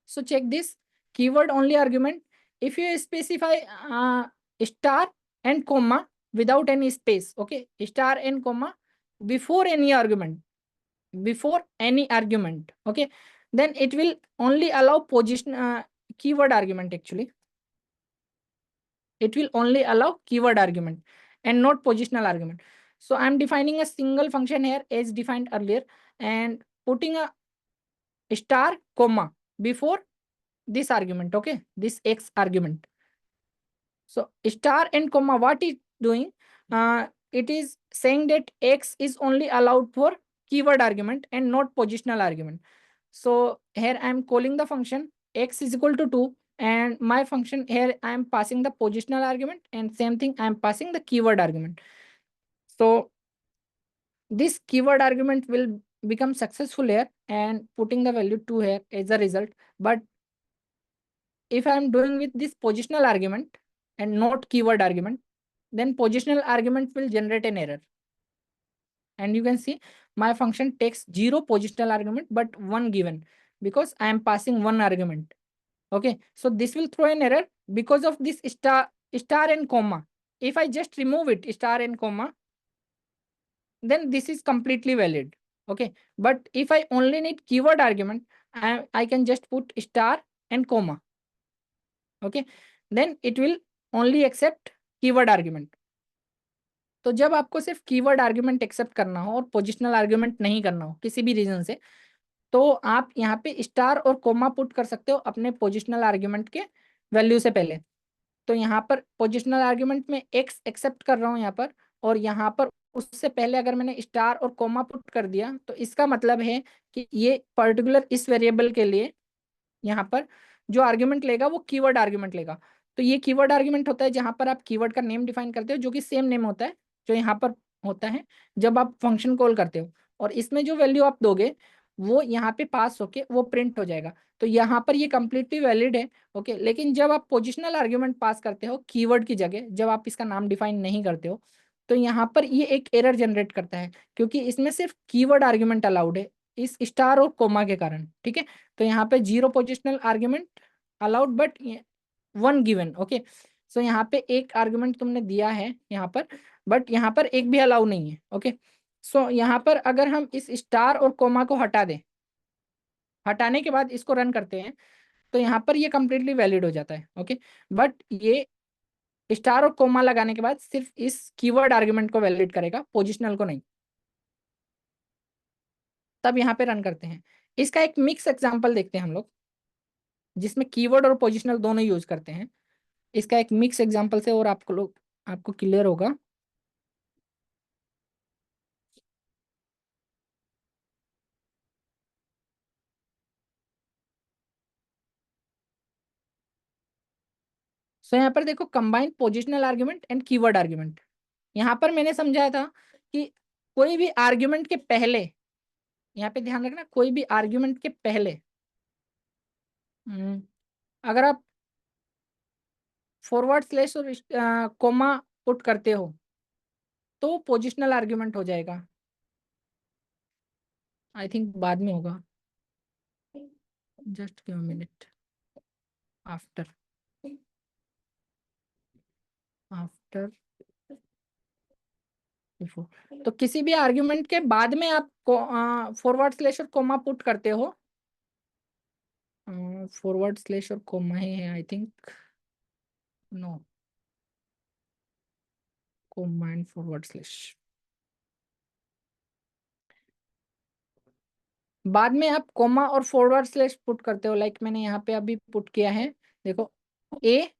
So check this, keyword only argument. If you specify star and comma without any space, okay, star and comma before any argument, okay, then it will only allow position keyword argument. Actually, it will only allow keyword argument and not positional argument. So I'm defining a single function here as defined earlier and putting a star comma before this argument, okay, this x argument. So star and comma, what is doing, it is saying that x is only allowed for keyword argument and not positional argument. So here I am calling the function x is equal to 2, and my function here I am passing the positional argument, and same thing I am passing the keyword argument. So this keyword argument will become successful here and putting the value 2 here as a result. But if I am doing with this positional argument and not keyword argument, then positional argument will generate an error. And you can see my function takes 0 positional argument but 1 given, because I am passing 1 argument. Okay, so this will throw an error because of this star and comma. If I just remove it, star and comma, then this is completely valid. Okay, but if I only need keyword argument, I can just put star and comma. Okay, then it will only accept keyword argument. तो जब आपको सिर्फ keyword argument accept करना हो और positional argument नहीं करना हो किसी भी रीजन से, तो आप यहाँ पे स्टार और कोमा पुट कर सकते हो अपने पोजिशनल आर्ग्यूमेंट के वैल्यू से पहले. तो यहाँ पर पोजिशनल आर्ग्यूमेंट में एक्स एक्सेप्ट कर रहा हूँ यहाँ पर, और यहाँ पर उससे पहले अगर मैंने स्टार और कोमा पुट कर दिया, तो इसका मतलब है कि ये पर्टिकुलर इस वेरिएबल के लिए यहाँ पर जो आर्ग्यूमेंट लेगा वो कीवर्ड आर्ग्यूमेंट लेगा. तो ये कीवर्ड आर्ग्यूमेंट होता है जहां पर आप कीवर्ड का नेम डिफाइन करते हो, जो कि सेम नेम होता है जो यहाँ पर होता है जब आप फंक्शन कॉल करते हो, और इसमें जो वैल्यू आप दोगे वो यहाँ पे पास होके वो प्रिंट हो जाएगा. तो यहाँ पर ये कंप्लीटली वैलिड है. ओके, लेकिन जब आप पोजिशनल आर्ग्यूमेंट पास करते हो कीवर्ड की जगह, जब आप इसका नाम डिफाइन नहीं करते हो, तो यहाँ पर ये एक एरर जनरेट करता है, क्योंकि इसमें सिर्फ कीवर्ड आर्ग्यूमेंट अलाउड है इस स्टार और कोमा के कारण. ठीक है, तो यहाँ पे 0 positional argument allowed but 1 given. Okay, so यहाँ पे एक आर्ग्यूमेंट तुमने दिया है यहाँ पर, बट यहाँ पर एक भी अलाउ नहीं है. ओके, सो यहाँ पर अगर हम इस स्टार और कोमा को हटा दें, हटाने के बाद इसको रन करते हैं, तो यहाँ पर ये कंप्लीटली वैलिड हो जाता है. ओके, बट ये स्टार और कोमा लगाने के बाद सिर्फ इस कीवर्ड आर्ग्यूमेंट को वैलिड करेगा, पोजिशनल को नहीं. तब यहाँ पे रन करते हैं. इसका एक मिक्स एग्जांपल देखते हैं हम लोग, जिसमें कीवर्ड और पोजिशनल दोनों यूज करते हैं. इसका एक मिक्स एग्जांपल से और आपको क्लियर होगा. सो यहाँ पर देखो, combine positional argument and keyword argument. यहाँ पर मैंने समझाया था कि कोई भी आर्ग्यूमेंट के पहले, यहाँ पे ध्यान रखना, कोई भी आर्ग्यूमेंट के पहले अगर आप फॉरवर्ड स्लैश और कोमा पुट करते हो तो पोजिशनल आर्ग्यूमेंट हो जाएगा. आई थिंक बाद में होगा, just give a minute. After after before, तो किसी भी आर्ग्यूमेंट के बाद में आप फॉरवर्ड स्लैश और कोमा पुट करते हो. फॉरवर्ड स्लैश और कोमा ही है I think. No, comma and forward slash. बाद में आप कोमा और फॉरवर्ड स्लैश पुट करते हो, लाइक मैंने यहाँ पे अभी पुट किया है. देखो, ए,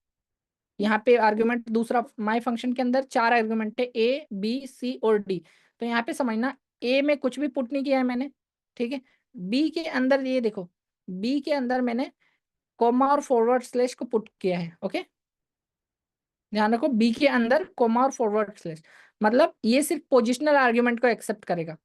यहाँ पे आर्ग्यूमेंट दूसरा, माय फंक्शन के अंदर 4 आर्ग्यूमेंट है, ए बी सी और डी. तो यहाँ पे समझना, ए में कुछ भी पुट नहीं किया है मैंने. ठीक है, बी के अंदर ये देखो, बी के अंदर मैंने कोमा और फॉरवर्ड स्लैश को पुट किया है। ओके, ध्यान रखो, बी के अंदर कोमा और फॉरवर्ड स्लैश, मतलब ये सिर्फ पोजिशनल आर्ग्यूमेंट को एक्सेप्ट करेगा।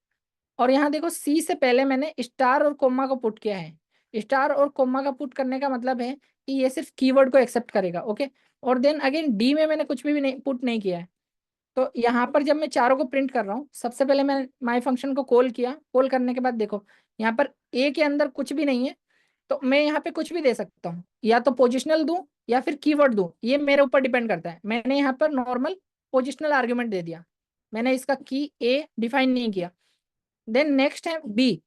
और यहाँ देखो सी से पहले मैंने स्टार और कोमा को पुट किया है। स्टार और कोमा का पुट करने का मतलब है कि ये सिर्फ कीवर्ड को एक्सेप्ट करेगा। ओके, और देन अगेन डी में मैंने कुछ भी नहीं पुट नहीं किया है। तो यहाँ पर जब मैं चारों को प्रिंट कर रहा हूँ, सबसे पहले मैंने माई फंक्शन को कॉल किया। कॉल करने के बाद देखो यहाँ पर ए के अंदर कुछ भी नहीं है, तो मैं यहाँ पे कुछ भी दे सकता हूँ, या तो पोजिशनल दूं या फिर कीवर्ड दूं, ये मेरे ऊपर डिपेंड करता है। मैंने यहाँ पर नॉर्मल पोजिशनल आर्ग्यूमेंट दे दिया, मैंने इसका की ए डिफाइन नहीं किया। देन नेक्स्ट है बी।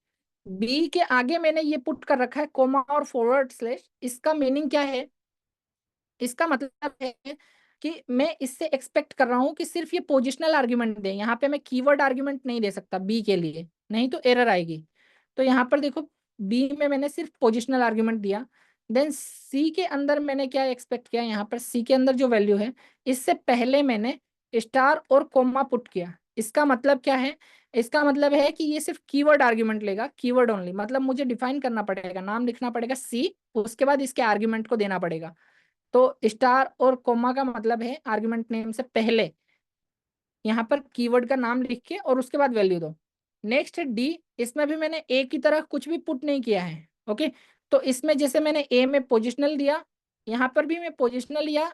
बी के आगे मैंने ये पुट कर रखा है कोमा और फॉरवर्ड स्लैश। इसका मीनिंग क्या है? इसका मतलब है कि मैं इससे एक्सपेक्ट कर रहा हूं कि सिर्फ ये पोजिशनल आर्ग्यूमेंट दे। यहाँ पे मैं कीवर्ड आर्ग्यूमेंट नहीं दे सकता बी के लिए, नहीं तो एरर आएगी। तो यहाँ पर देखो बी में मैंने सिर्फ पोजिशनल आर्ग्यूमेंट दिया। देन सी के अंदर मैंने क्या एक्सपेक्ट किया, यहाँ पर सी के अंदर जो वैल्यू है, इससे पहले मैंने स्टार और कोमा पुट किया। इसका मतलब क्या है? इसका मतलब है कि ये सिर्फ कीवर्ड आर्ग्यूमेंट लेगा, कीवर्ड ओनली, मतलब मुझे डिफाइन करना पड़ेगा, नाम लिखना पड़ेगा सी, उसके बाद इसके आर्ग्यूमेंट को देना पड़ेगा। तो स्टार और कोमा का मतलब है आर्गुमेंट नेम से पहले यहाँ पर कीवर्ड का नाम लिख के और उसके बाद वैल्यू दो। नेक्स्ट है डी। इसमें भी मैंने ए की तरह कुछ भी पुट नहीं किया है। ओके, तो इसमें जैसे मैंने ए में पोजिशनल दिया, यहाँ पर भी मैं पोजिशनल या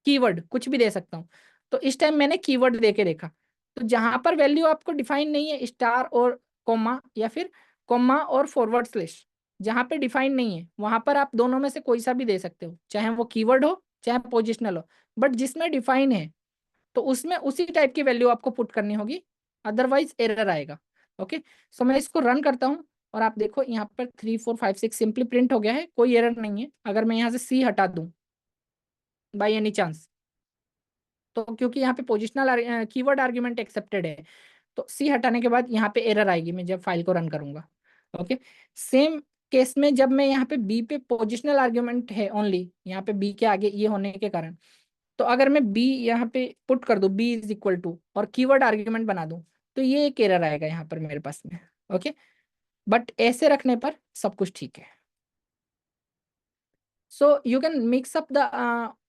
कीवर्ड कुछ भी दे सकता हूँ। तो इस टाइम मैंने कीवर्ड दे के देखा, तो जहां पर वैल्यू आपको डिफाइन नहीं है, स्टार और कोमा या फिर कोमा और फॉरवर्ड स्लैश, जहां पे डिफाइन नहीं है वहां पर आप दोनों में से कोई सा भी दे सकते हो, चाहे वो कीवर्ड हो चाहे पोजिशनल हो। बट जिसमें डिफाइन है तो उसमें उसी टाइप की वैल्यू आपको पुट करनी होगी, अदरवाइज एरर आएगा। ओके, सो मैं इसको रन करता हूँ और आप देखो यहाँ पर 3 4 5 6 सिंपली प्रिंट हो गया है, कोई एरर नहीं है। अगर मैं यहाँ से सी हटा दूं बाई एनी चांस, तो क्योंकि यहाँ पे पोजिशनल कीवर्ड आर्ग्यूमेंट एक्सेप्टेड है, तो सी हटाने के बाद यहाँ पे एरर आएगी मैं जब फाइल को रन करूंगा। ओके, सेम केस में जब मैं यहाँ पे बी पे पोजिशनल आर्ग्यूमेंट है ओनली, यहाँ पे बी के आगे ये होने के कारण, तो अगर मैं बी यहाँ पे पुट कर दूं बी इज इक्वल टू और कीवर्ड आर्ग्यूमेंट बना दूं, तो ये एक एरर आएगा यहाँ पर मेरे पास में। ओके, बट ऐसे रखने पर सब कुछ ठीक है। So you can mix up the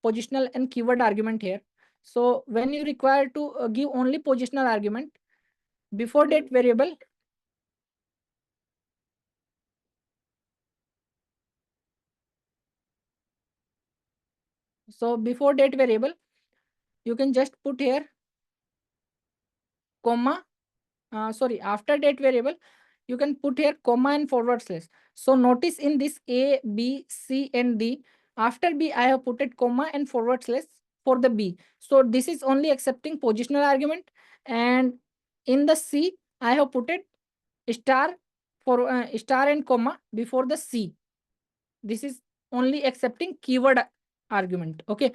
positional and keyword argument here. So when you require to give only positional argument before date variable, so before date variable you can just put here comma, sorry, after date variable you can put here comma and forward slash. So notice in this A, B, C and D, after B I have put it comma and forward slash for the B. So this is only accepting positional argument, and in the C I have put it star for star and comma before the C. This is only accepting keyword argument. Okay,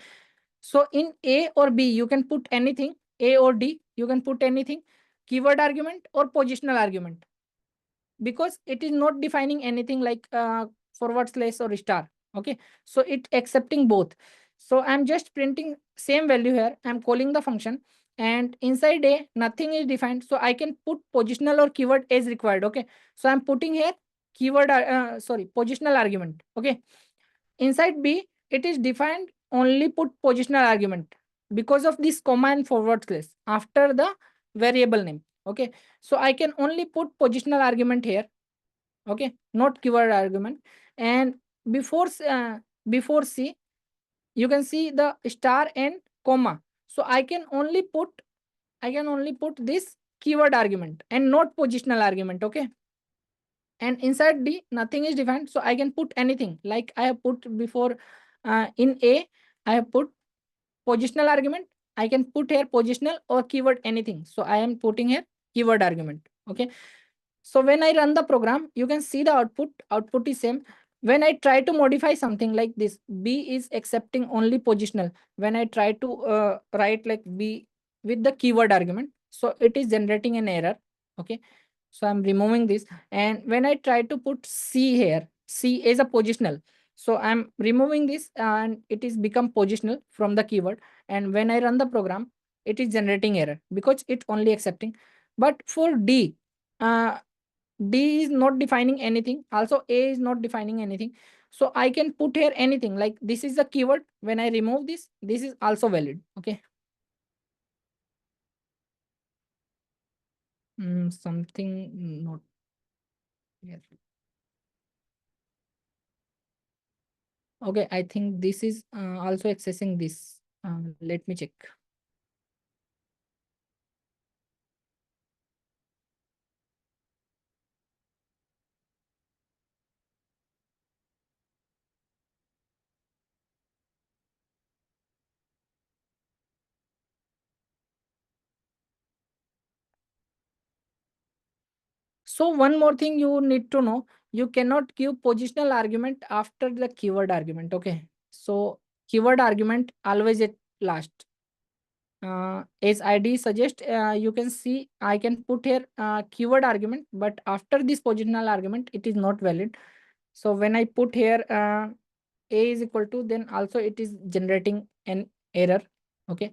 so in A or B you can put anything, A or D you can put anything, keyword argument or positional argument, because it is not defining anything like forward slash or star. Okay, so it accepting both. So I'm just printing same value here, I'm calling the function, and inside A nothing is defined, so I can put positional or keyword as required. Okay, so I'm putting here keyword sorry, positional argument. Okay, inside B it is defined only put positional argument because of this comma and forward slash after the variable name. Okay, so I can only put positional argument here. Okay, not keyword argument. And before before C you can see the star and comma, so I can only put this keyword argument and not positional argument. Okay, and inside D nothing is defined, so I can put anything like I have put before in A I have put positional argument, I can put here positional or keyword anything, so I am putting here keyword argument. Okay, so when I run the program, you can see the output. Output is same. When I try to modify something like this, B is accepting only positional. When I try to write like B with the keyword argument, so it is generating an error. Okay, so I'm removing this. And when I try to put C here, C is a positional. So I'm removing this and it is become positional from the keyword. And when I run the program, it is generating error because it only accepting. But for D, uh, D is not defining anything. Also, A is not defining anything. So I can put here anything like this is the keyword. When I remove this is also valid. Okay. Something not here. Okay, I think this is also accessing this. Let me check. So one more thing you need to know, you cannot give positional argument after the keyword argument. Okay. So keyword argument always at last. As ID suggest, you can see I can put here keyword argument, but after this positional argument, it is not valid. So when I put here A is equal to, then also it is generating an error. Okay.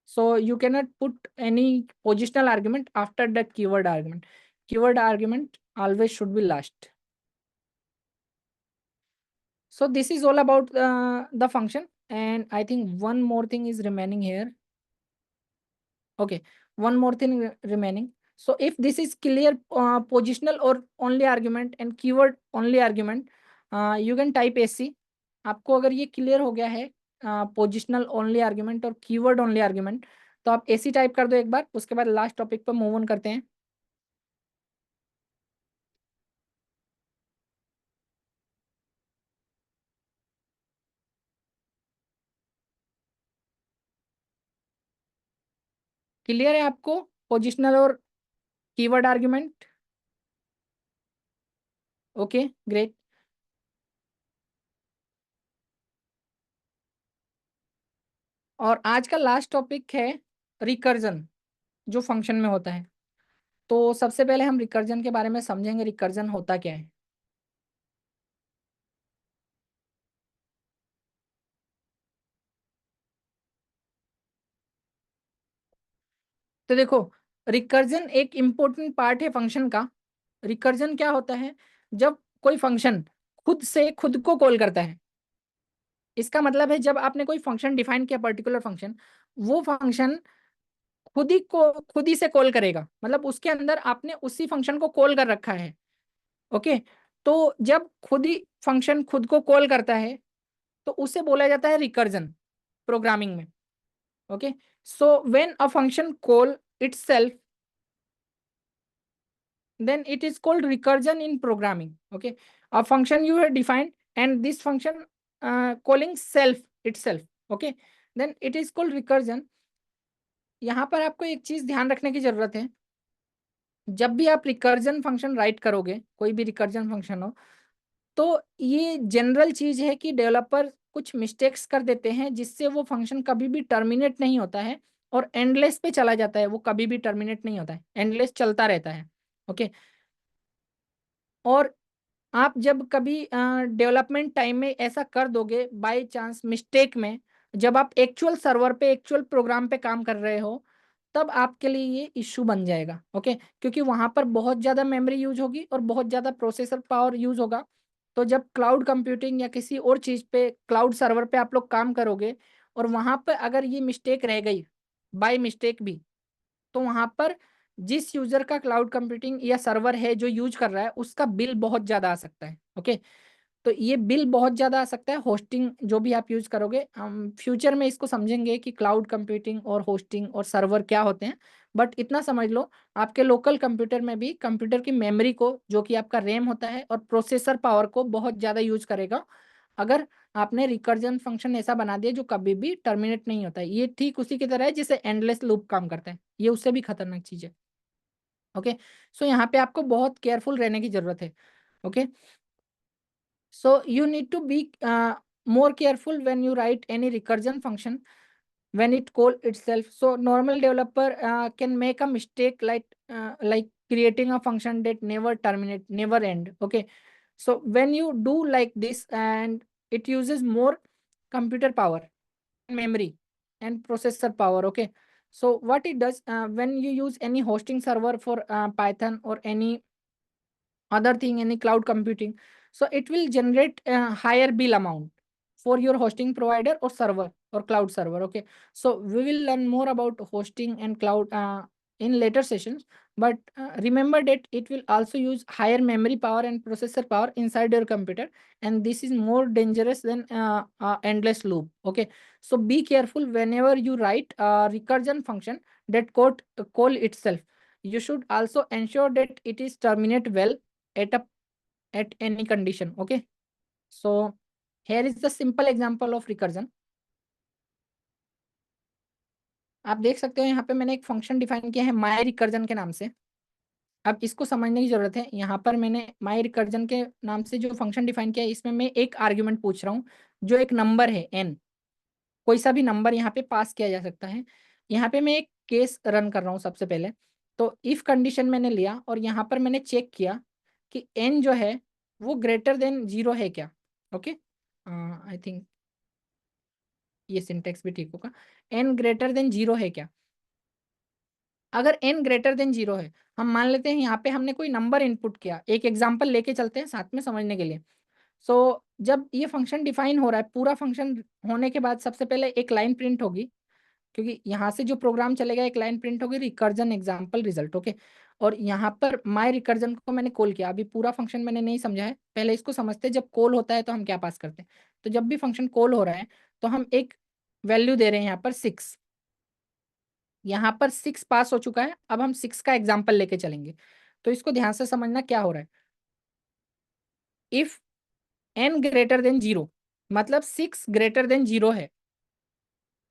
So you cannot put any positional argument after the keyword argument. Keyword argument always should be last. So this is all about the function. And I think one more thing is remaining here. Okay, one more thing remaining. So if this is clear positional or only argument and keyword only argument, you can type AC. आपको अगर ये clear हो गया है positional only argument और keyword only argument, तो आप AC type कर दो एक बार, उसके बाद लास्ट टॉपिक पर मूव ऑन करते हैं. क्लियर है आपको पोजिशनल और कीवर्ड आर्ग्यूमेंट? Okay great. और आज का लास्ट टॉपिक है रिकर्जन, जो फंक्शन में होता है. तो सबसे पहले हम रिकर्जन के बारे में समझेंगे, रिकर्जन होता क्या है. तो देखो, रिकर्जन एक इंपॉर्टेंट पार्ट है फंक्शन का. रिकर्जन क्या होता है? जब कोई फंक्शन खुद से खुद को कॉल करता है. इसका मतलब है जब आपने कोई फंक्शन डिफाइन किया, पर्टिकुलर फंक्शन, वो फंक्शन खुद ही से कॉल करेगा. मतलब उसके अंदर आपने उसी फंक्शन को कॉल कर रखा है. ओके. तो जब खुद ही फंक्शन खुद को कॉल करता है, तो उसे बोला जाता है रिकर्जन प्रोग्रामिंग में. Okay. So when a function call itself, then it is called recursion in programming. Okay, a function you have defined and this function calling self itself. Okay, then it is called recursion. यहाँ पर आपको एक चीज ध्यान रखने की जरूरत है. जब भी आप रिकर्जन फंक्शन राइट करोगे, कोई भी रिकर्जन फंक्शन हो, तो ये जनरल चीज है कि डेवलपर कुछ मिस्टेक्स कर देते हैं जिससे वो फंक्शन कभी भी टर्मिनेट नहीं होता है और एंडलेस पे चला जाता है. वो कभी भी टर्मिनेट नहीं होता है, एंडलेस चलता रहता है. ओके. और आप जब कभी डेवलपमेंट टाइम में ऐसा कर दोगे बाय चांस मिस्टेक में, जब आप एक्चुअल सर्वर पे एक्चुअल प्रोग्राम पे काम कर रहे हो, तब आपके लिए ये इश्यू बन जाएगा. ओके. क्योंकि वहां पर बहुत ज़्यादा मेमोरी यूज होगी और बहुत ज़्यादा प्रोसेसर पावर यूज होगा. तो जब क्लाउड कंप्यूटिंग या किसी और चीज़ पे क्लाउड सर्वर पे आप लोग काम करोगे और वहां पर अगर ये मिस्टेक रह गई बाय मिस्टेक भी, तो वहां पर जिस यूजर का क्लाउड कंप्यूटिंग या सर्वर है जो यूज कर रहा है, उसका बिल बहुत ज्यादा आ सकता है. ओके. तो ये बिल बहुत ज्यादा आ सकता है होस्टिंग जो भी आप यूज करोगे. हम फ्यूचर में इसको समझेंगे कि क्लाउड कंप्यूटिंग और होस्टिंग और सर्वर क्या होते हैं. बट इतना समझ लो, आपके लोकल कंप्यूटर में भी कंप्यूटर की मेमोरी को, जो कि आपका रैम होता है, और प्रोसेसर पावर को बहुत ज्यादा यूज करेगा अगर आपने रिकर्जन फंक्शन ऐसा बना दिया जो कभी भी टर्मिनेट नहीं होता है. ये ठीक उसी की तरह है जिसे एंडलेस लूप काम करता है. ये उससे भी खतरनाक चीज है. ओके. सो यहाँ पे आपको बहुत केयरफुल रहने की जरूरत है. Okay. So you need to be more careful when you write any recursion function when it call itself. So normal developer can make a mistake like creating a function that never terminate, never end. Okay. So when you do like this, and it uses more computer power, memory, and processor power. Okay. So what it does, when you use any hosting server for Python or any other thing, any cloud computing, So it will generate a higher bill amount for your hosting provider or server or cloud server. Okay, so we will learn more about hosting and cloud in later sessions, but remember that it will also use higher memory power and processor power inside your computer, and this is more dangerous than endless loop. Okay, so be careful whenever you write a recursion function that call itself. You should also ensure that it is terminate well at a at any condition. Okay, so here is the simple example of recursion. आप देख सकते हो यहाँ पे मैंने एक function define किया है माय रिकर्जन के नाम से। अब इसको समझने की जरूरत है। यहाँ पर मैंने माय रिकर्जन के नाम से जो फंक्शन डिफाइन किया है, इसमें मैं एक आर्ग्यूमेंट पूछ रहा हूँ जो एक नंबर है n। कोई सा भी नंबर यहाँ पे पास किया जा सकता है। यहाँ पे मैं एक केस रन कर रहा हूँ सबसे पहले। तो इफ कंडीशन मैंने लिया और यहाँ पर मैंने चेक किया कि n जो है वो ग्रेटर देन 0 है क्या। ओके, आई थिंक ये सिंटेक्स भी ठीक होगा। n ग्रेटर देन 0 है क्या। अगर n ग्रेटर देन 0 है, हम मान लेते हैं यहाँ पे हमने कोई नंबर इनपुट किया। एक एग्जांपल लेके चलते हैं साथ में समझने के लिए। सो जब ये फंक्शन डिफाइन हो रहा है, पूरा फंक्शन होने के बाद सबसे पहले एक लाइन प्रिंट होगी, क्योंकि यहाँ से जो प्रोग्राम चलेगा एक लाइन प्रिंट होगी रिकर्जन एग्जाम्पल रिजल्ट। ओके, और यहाँ पर माय रिकर्जन को मैंने कॉल किया। अभी पूरा फंक्शन मैंने नहीं समझा है, पहले इसको समझते हैं। जब कॉल होता है तो हम क्या पास करते हैं। तो जब भी फंक्शन कॉल हो रहा है तो हम एक वैल्यू दे रहे हैं यहाँ पर 6। यहाँ पर 6 पास हो चुका है। अब हम 6 का एग्जाम्पल लेके चलेंगे। तो इसको ध्यान से समझना क्या हो रहा है। इफ n ग्रेटर देन 0, मतलब 6 ग्रेटर देन 0 है,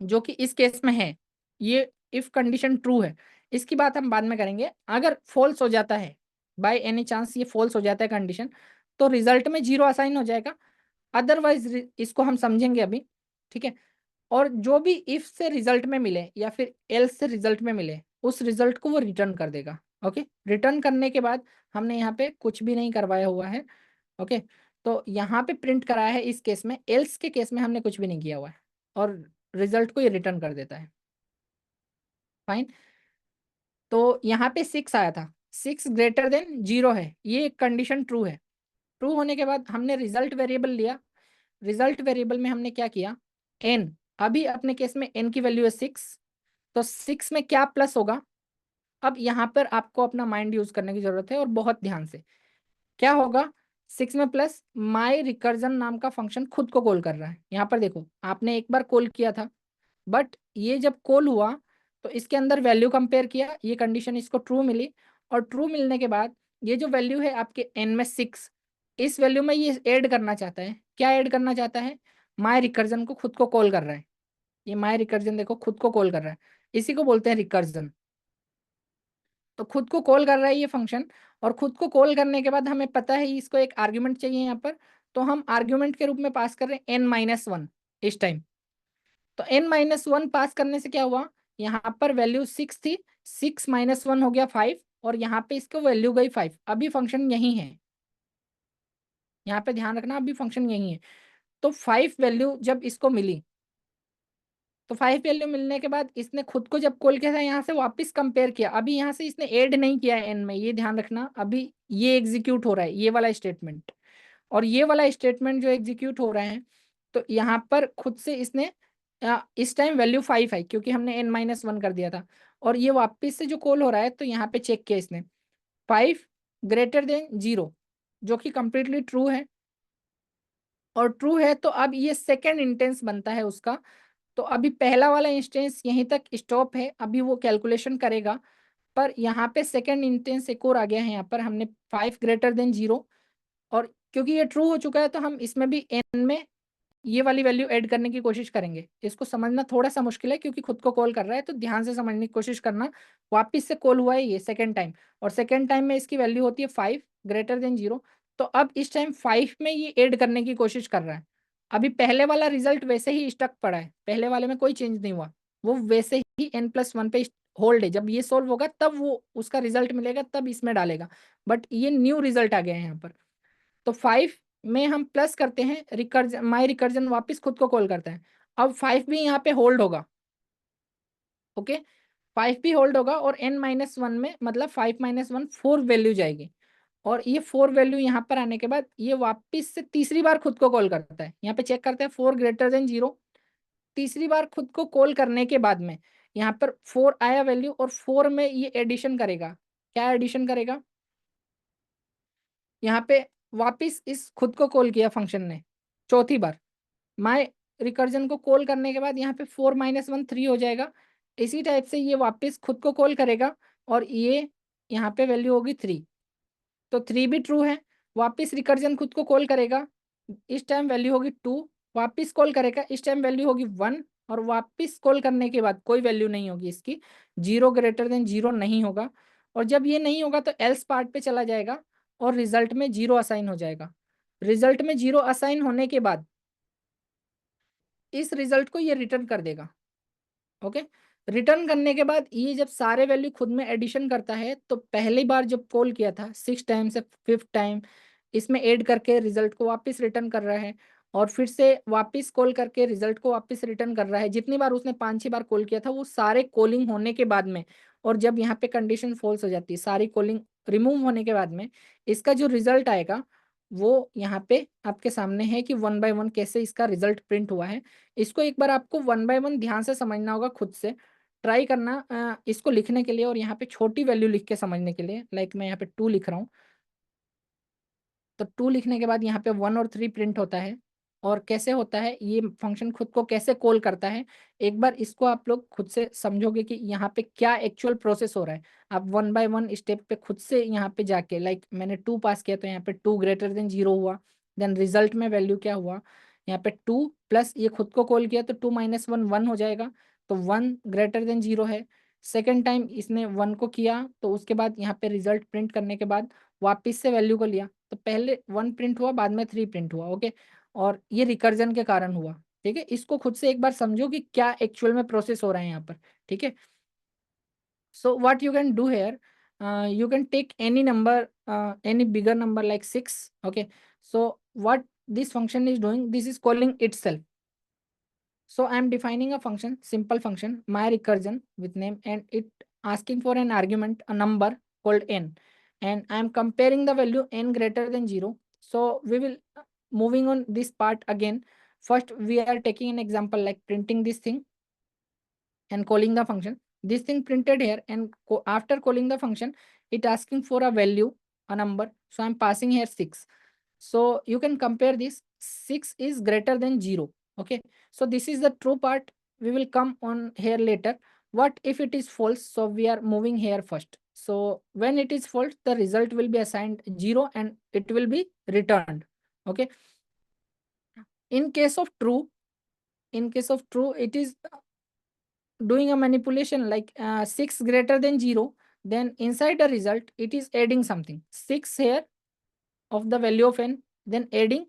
जो कि इस केस में है। ये इफ कंडीशन ट्रू है। इसकी बात हम बाद में करेंगे। अगर फॉल्स हो जाता है, बाय एनी चांस ये फॉल्स हो जाता है कंडीशन, तो रिजल्ट में 0 असाइन हो जाएगा। अदरवाइज इसको हम समझेंगे अभी, ठीक है। और जो भी इफ से रिजल्ट में मिले या फिर एल्स से रिजल्ट में मिले, उस रिजल्ट को वो रिटर्न कर देगा। ओके, रिटर्न करने के बाद हमने यहाँ पे कुछ भी नहीं करवाया हुआ है। ओके, तो यहाँ पे प्रिंट कराया है इस केस में। एल्स के केस में हमने कुछ भी नहीं किया हुआ है और रिजल्ट को ये रिटर्न कर देता है। फाइन। तो यहाँ पे 6 आया था, 6 ग्रेटर देन 0 है, ये कंडीशन ट्रू है। ट्रू होने के बाद हमने रिजल्ट वेरिएबल लिया। रिजल्ट वेरिएबल में हमने क्या किया, n। अभी अपने केस में n की वैल्यू है 6, तो 6 में क्या प्लस होगा। अब यहाँ पर आपको अपना माइंड यूज करने की जरूरत है और बहुत ध्यान से। क्या होगा, 6 में प्लस माई रिकर्जन नाम का फंक्शन खुद को कॉल कर रहा है। यहाँ पर देखो, आपने एक बार कॉल किया था, बट ये जब कॉल हुआ तो इसके अंदर वैल्यू कंपेयर किया, ये कंडीशन इसको ट्रू मिली। और ट्रू मिलने के बाद ये जो वैल्यू है आपके n में 6, इस वैल्यू में ये ऐड करना चाहता है। क्या ऐड करना चाहता है, माय रिकर्जन को खुद को कॉल कर रहा है। ये माय रिकर्जन देखो खुद को कॉल कर रहा है, इसी को बोलते हैं रिकर्जन। तो खुद को कॉल कर रहा है ये फंक्शन, और खुद को कॉल करने के बाद हमें पता है इसको एक आर्ग्यूमेंट चाहिए यहाँ पर। तो हम आर्ग्यूमेंट के रूप में पास कर रहे हैं n-1 इस टाइम। तो n-1 पास करने से क्या हुआ, यहाँ पर वैल्यू 6 थी, 6 - 1 हो गया 5, और यहाँ पे इसको वैल्यू गई 5। अभी फंक्शन यही है, यहाँ पे ध्यान रखना, अभी फंक्शन यही है। तो 5 वैल्यू जब इसको मिली, तो 5 वैल्यू मिलने के बाद इसने खुद को जब कॉल किया था, यहाँ से वापस कंपेयर किया। अभी यहाँ से इसने ऐड नहीं किया है n में, ये ध्यान रखना। अभी ये एग्जीक्यूट हो रहा है ये वाला स्टेटमेंट, और ये वाला स्टेटमेंट जो एग्जीक्यूट हो रहा है, तो यहाँ पर खुद से इसने इस टाइम वैल्यू 5 है क्योंकि हमने n-1 कर दिया था। और ये वापस से जो कॉल हो रहा है, तो यहाँ पे चेक किया इसने 5 ग्रेटर देन 0, जो कि कंप्लीटली ट्रू है। और ट्रू है तो अब ये सेकेंड इंटेंस बनता है उसका। तो अभी पहला वाला इंस्टेंस यहीं तक स्टॉप है, अभी वो कैलकुलेशन करेगा। पर यहाँ पे सेकेंड इंस्टेंस एक और आ गया है। यहाँ पर हमने 5 ग्रेटर देन 0, और क्योंकि ये ट्रू हो चुका है तो हम इसमें भी n में ये वाली वैल्यू ऐड करने की कोशिश करेंगे। इसको समझना थोड़ा सा मुश्किल है क्योंकि खुद को कॉल कर रहा है, तो ध्यान से समझने की कोशिश करना। वापिस से कॉल हुआ है ये सेकेंड टाइम, और सेकेंड टाइम में इसकी वैल्यू होती है 5 ग्रेटर देन 0। तो अब इस टाइम 5 में ये ऐड करने की कोशिश कर रहा है। अभी पहले वाला रिजल्ट वैसे ही स्टक पड़ा है, पहले वाले में कोई चेंज नहीं हुआ, वो वैसे ही n+1 पे होल्ड है। जब ये सोल्व होगा तब वो उसका रिजल्ट मिलेगा, तब इसमें डालेगा। बट ये न्यू रिजल्ट आ गया है यहाँ पर। तो 5 में हम प्लस करते हैं, रिकर्जन माई रिकर्जन वापस खुद को कॉल करता है। अब 5 भी यहाँ पे होल्ड होगा। ओके, 5 भी होल्ड होगा, और n-1 में मतलब 5 - 1 4 वैल्यू जाएगी। और ये 4 वैल्यू यहाँ पर आने के बाद ये वापस से तीसरी बार खुद को कॉल करता है। यहाँ पे चेक करते हैं 4 ग्रेटर देन 0। तीसरी बार खुद को कॉल करने के बाद में यहाँ पर 4 आया वैल्यू, और 4 में ये एडिशन करेगा। क्या एडिशन करेगा? यहाँ पे वापस इस खुद को कॉल किया फंक्शन ने चौथी बार। माय रिकर्जन को कॉल करने के बाद यहाँ पे 4 - 1 3 हो जाएगा। इसी टाइप से ये वापस खुद को कॉल करेगा और ये यहाँ पे वैल्यू होगी 3। तो 3 भी ट्रू है। वापस रिकर्जन खुद को कॉल करेगा, इस टाइम वैल्यू होगी 2। वापस कॉल करेगा, इस टाइम वैल्यू होगी 1। और वापस कॉल करने के बाद कोई वैल्यू नहीं होगी इसकी, 0 ग्रेटर देन 0 नहीं होगा। और जब ये नहीं होगा तो एल्स पार्ट पे चला जाएगा और रिजल्ट में 0 असाइन हो जाएगा। रिजल्ट में 0 असाइन होने के बाद इस रिजल्ट को ये रिटर्न कर देगा। ओके, रिटर्न करने के बाद ये जब सारे वैल्यू खुद में एडिशन करता है तो पहली बार जब कॉल किया था 6 टाइम से 5th टाइम इसमें ऐड करके रिजल्ट को वापस रिटर्न कर रहा है, और फिर से वापस कॉल करके रिजल्ट को वापस रिटर्न कर रहा है। जितनी बार उसने 5-6 बार कॉल किया था वो सारे कॉलिंग होने के बाद में, और जब यहाँ पे कंडीशन फॉल्स हो जाती है सारी कॉलिंग रिमूव होने के बाद में, इसका जो रिजल्ट आएगा वो यहाँ पे आपके सामने है कि 1 बाय 1 कैसे इसका रिजल्ट प्रिंट हुआ है। इसको एक बार आपको 1 बाय 1 ध्यान से समझना होगा, खुद से ट्राई करना इसको लिखने के लिए, और यहाँ पे छोटी वैल्यू लिख के समझने के लिए। लाइक मैं यहाँ पे 2 लिख रहा हूँ, तो 2 लिखने के बाद यहाँ पे 1 और 3 प्रिंट होता है। और कैसे होता है ये फंक्शन खुद को कैसे कॉल करता है, एक बार इसको आप लोग खुद से समझोगे कि यहाँ पे क्या एक्चुअल प्रोसेस हो रहा है। आप 1 बाय 1 स्टेप पे खुद से यहाँ पे जाके, लाइक मैंने 2 पास किया तो यहाँ पे 2 ग्रेटर देन 0 हुआ। देन रिजल्ट में वैल्यू क्या हुआ, यहाँ पे 2 प्लस ये खुद को कॉल किया तो 2 - 1 1 हो जाएगा। तो 1 ग्रेटर देन 0 है। सेकेंड टाइम इसने 1 को किया तो उसके बाद यहाँ पे रिजल्ट प्रिंट करने के बाद वापिस से वैल्यू को लिया, तो पहले 1 प्रिंट हुआ बाद में 3 प्रिंट हुआ। ओके, और ये रिकर्जन के कारण हुआ। ठीक है, इसको खुद से एक बार समझो कि क्या एक्चुअल में प्रोसेस हो रहा है यहाँ पर। ठीक है, so what you can do here, you can take any number, any bigger number like 6. Okay, so what this function is doing, this is calling itself. So I am defining a function, simple function, my recursion with name, and it asking for an argument, a number called n, and I am comparing the value n greater than 0. So we will moving on this part again. First we are taking an example like printing this thing and calling the function. This thing printed here, and after calling the function it asking for a value, a number. So I'm passing here 6. So you can compare this, 6 is greater than 0. Okay, so this is the true part. We will come on here later. What if it is false? So we are moving here first. So when it is false, the result will be assigned 0 and it will be returned. Okay, in case of true, it is doing a manipulation like 6 greater than 0. Then inside the result it is adding something 6 here of the value of n, then adding,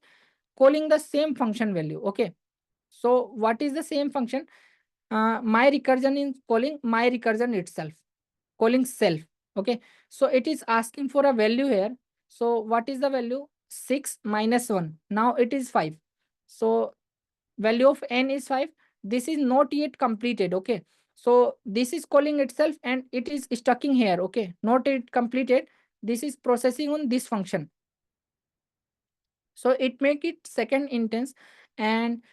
calling the same function value. Okay, so what is the same function? My recursion is calling my recursion itself, calling self. Okay, so it is asking for a value here. So what is the value? 6 - 1, now it is 5. So value of n is 5. This is not yet completed. Okay, so this is calling itself and it is stucking here. Okay, not yet completed. This is processing on this function, so it make it second instance. And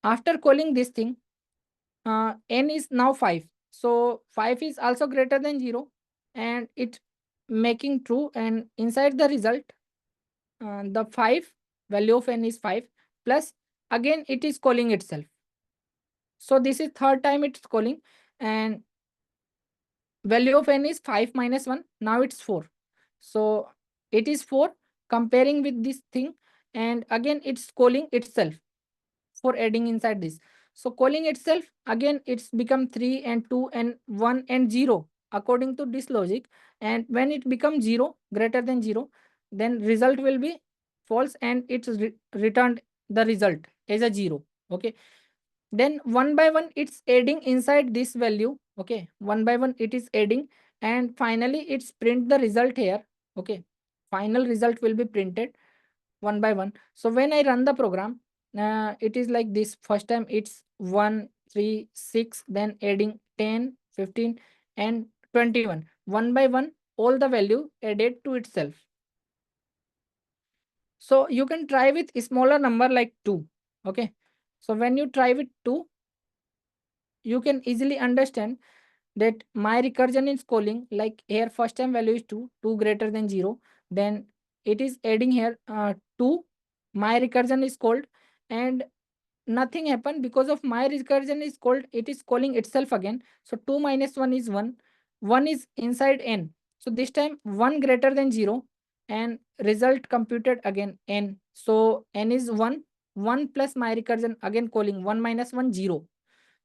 after calling this thing, n is now 5. So 5 is also greater than 0 and it making true, and inside the result the 5 value of n is 5 plus again it is calling itself. So this is third time it's calling, and value of n is 5 - 1, now it's 4. So it is 4 comparing with this thing, and again it's calling itself for adding inside this. So calling itself again it's become 3 and 2 and 1 and 0 according to this logic. And when it becomes 0 greater than 0, then result will be false and it's returned the result as a 0. Okay, then 1 by 1 it's adding inside this value. Okay, 1 by 1 it is adding, and finally it's print the result here. Okay, final result will be printed 1 by 1. So when I run the program, it is like this. First time it's 1 3 6, then adding 10 15 and 21, 1 by 1 all the value added to itself. So you can try with a smaller number like 2. Okay. So when you try with 2, you can easily understand that my recursion is calling, like here first time value is 2, 2 greater than 0. Then it is adding here 2. My recursion is called, and nothing happened because of my recursion is called, it is calling itself again. So 2 minus 1 is 1. 1 is inside n. So this time 1 greater than 0, and result computed again n. So n is 1. 1 plus my recursion again calling 1 minus 1 0.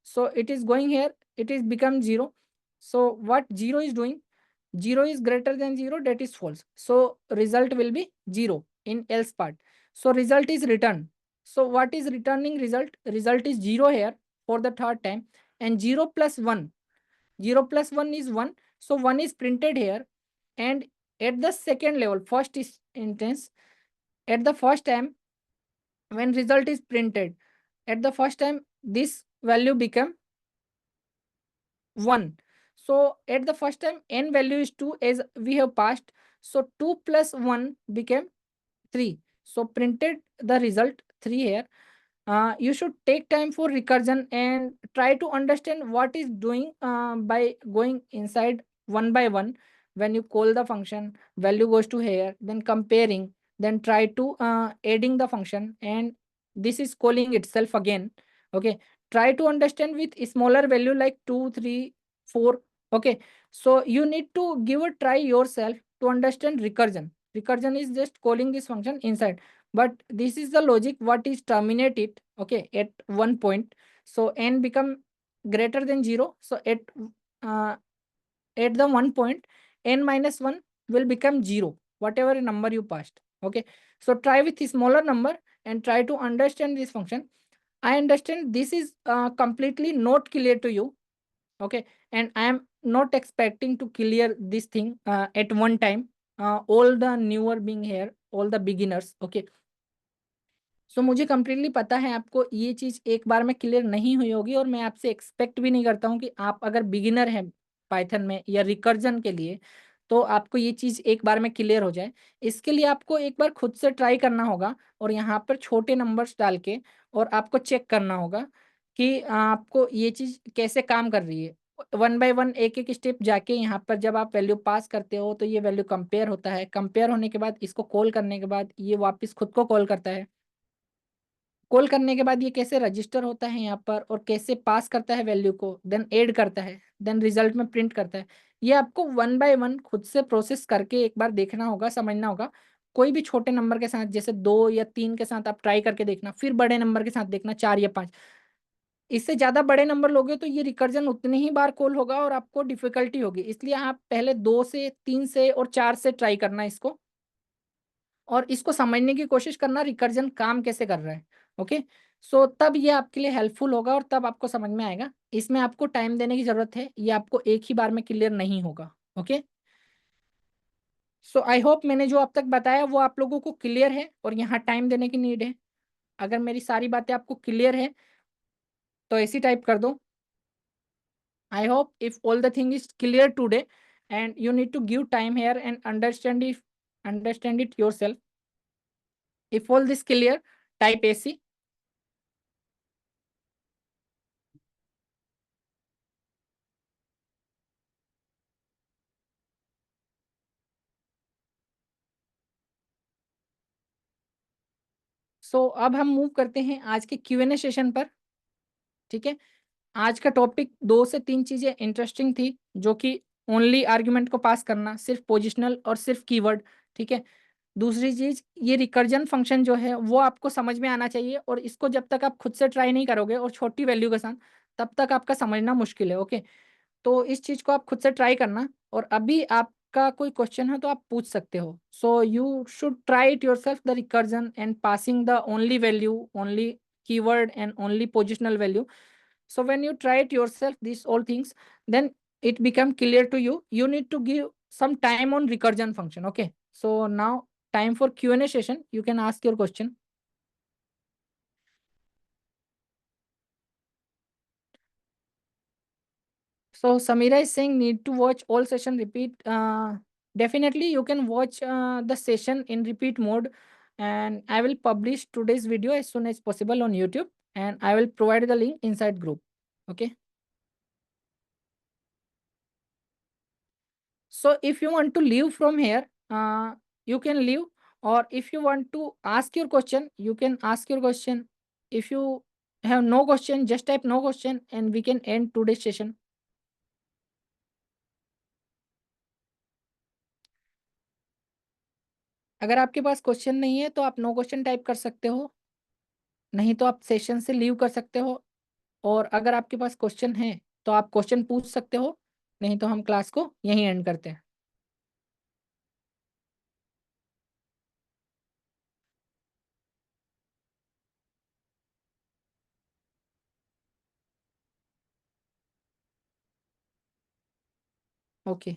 So it is going here, it is become 0. So what 0 is doing? 0 is greater than 0, that is false. So result will be 0 in else part. So result is returned. So what is returning result? Result is 0 here for the third time, and 0 plus 1. 0 plus 1 is 1. So 1 is printed here, and at the second level, first is instance, at the first time when result is printed, at the first time this value become 1. So at the first time n value is 2 as we have passed. So 2 plus 1 became 3. So printed the result 3 here. You should take time for recursion and try to understand what is doing by going inside one by one. When you call the function, value goes to here, then comparing, then try to adding the function, and this is calling itself again. Okay, try to understand with smaller value like 2, 3, 4. Okay, so you need to give a try yourself to understand recursion. Recursion is just calling this function inside, but this is the logic what is terminated, okay, at one point. So n become greater than 0. So uh, at the one point, n minus 1 will become 0, whatever number you passed. Okay, so try with a smaller number and try to understand this function. I understand this is completely not clear to you. Okay, and I am not expecting to clear this thing at one time. All the newer being here, all the beginners. Okay, सो मुझे completely पता है आपको ये चीज़ एक बार में clear नहीं हुई होगी, और मैं आपसे एक्सपेक्ट भी नहीं करता हूँ कि आप अगर बिगिनर हैं पाइथन में या रिकर्जन के लिए, तो आपको ये चीज़ एक बार में क्लियर हो जाए। इसके लिए आपको एक बार खुद से ट्राई करना होगा, और यहाँ पर छोटे नंबर्स डाल के और आपको चेक करना होगा कि आपको ये चीज़ कैसे काम कर रही है। वन बाय वन एक एक स्टेप जाके यहाँ पर जब आप वैल्यू पास करते हो तो ये वैल्यू कंपेयर होता है। कंपेयर होने के बाद इसको कॉल करने के बाद ये वापस खुद को कॉल करता है। कॉल करने के बाद ये कैसे रजिस्टर होता है यहाँ पर, और कैसे पास करता है वैल्यू को, देन ऐड करता है, देन रिजल्ट में प्रिंट करता है। ये आपको वन बाय वन खुद से प्रोसेस करके एक बार देखना होगा, समझना होगा। कोई भी छोटे नंबर के साथ, जैसे 2 या 3 के साथ आप ट्राई करके देखना, फिर बड़े नंबर के साथ देखना 4 या 5। इससे ज्यादा बड़े नंबर लोगे तो ये रिकर्जन उतनी ही बार कॉल होगा और आपको डिफिकल्टी होगी। इसलिए आप पहले 2 से, 3 से और 4 से ट्राई करना इसको, और इसको समझने की कोशिश करना रिकर्जन काम कैसे कर रहा है। ओके, सो तब ये आपके लिए हेल्पफुल होगा और तब आपको समझ में आएगा। इसमें आपको टाइम देने की जरूरत है, ये आपको एक ही बार में क्लियर नहीं होगा। ओके, सो आई होप मैंने जो अब तक बताया वो आप लोगों को क्लियर है, और यहाँ टाइम देने की नीड है। अगर मेरी सारी बातें आपको क्लियर है तो ऐसी टाइप कर दो, I hope if all the thing is clear today, and you need to give time here and understand it yourself. If all this clear, type AC। So अब हम मूव करते हैं आज के Q&A सेशन पर। ठीक है, आज का टॉपिक 2 से 3 चीजें इंटरेस्टिंग थी, जो कि ओनली आर्ग्यूमेंट को पास करना, सिर्फ पोजिशनल और सिर्फ कीवर्ड। ठीक है, दूसरी चीज ये रिकर्जन फंक्शन जो है वो आपको समझ में आना चाहिए, और इसको जब तक आप खुद से ट्राई नहीं करोगे और छोटी वैल्यू के साथ, तब तक आपका समझना मुश्किल है। ओके, तो इस चीज को आप खुद से ट्राई करना, और अभी आपका कोई क्वेश्चन है तो आप पूछ सकते हो। So you should try it yourself the recursion and passing the only value, only keyword and only positional value. So when you try it yourself, these all things, then it become clear to you. You need to give some time on recursion function. Okay, so now time for Q&A session. You can ask your question. So Samira is saying need to watch all session repeat. Definitely you can watch the session in repeat mode, and I will publish today's video as soon as possible on YouTube, and I will provide the link inside group. Okay. So if you want to leave from here, you can leave, or if you want to ask your question, you can ask your question. If you have no question, just type no question and we can end today's session. अगर आपके पास question नहीं है तो आप no question type कर सकते हो, नहीं तो आप सेशन से लीव कर सकते हो, और अगर आपके पास क्वेश्चन है तो आप क्वेश्चन पूछ सकते हो, नहीं तो हम क्लास को यहीं एंड करते हैं। Okay.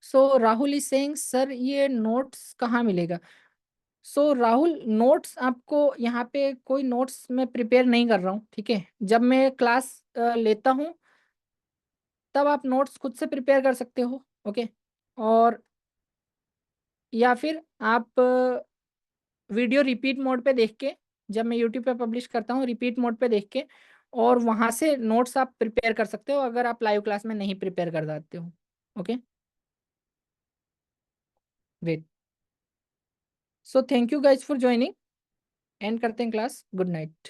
So Rahul is saying sir ये नोट्स कहाँ मिलेगा? सो राहुल, नोट्स आपको यहाँ पे कोई नोट्स मैं प्रिपेयर नहीं कर रहा हूँ, ठीक है? जब मैं क्लास लेता हूँ तब आप नोट्स खुद से प्रिपेयर कर सकते हो। ओके। और या फिर आप वीडियो रिपीट मोड पे देख के, जब मैं यूट्यूब पे पब्लिश करता हूँ रिपीट मोड पे देख के, और वहां से नोट्स आप प्रिपेयर कर सकते हो अगर आप लाइव क्लास में नहीं प्रिपेयर कर सकते हो। Okay. Great. So thank you guys for joining. And करते हैं क्लास। Good night.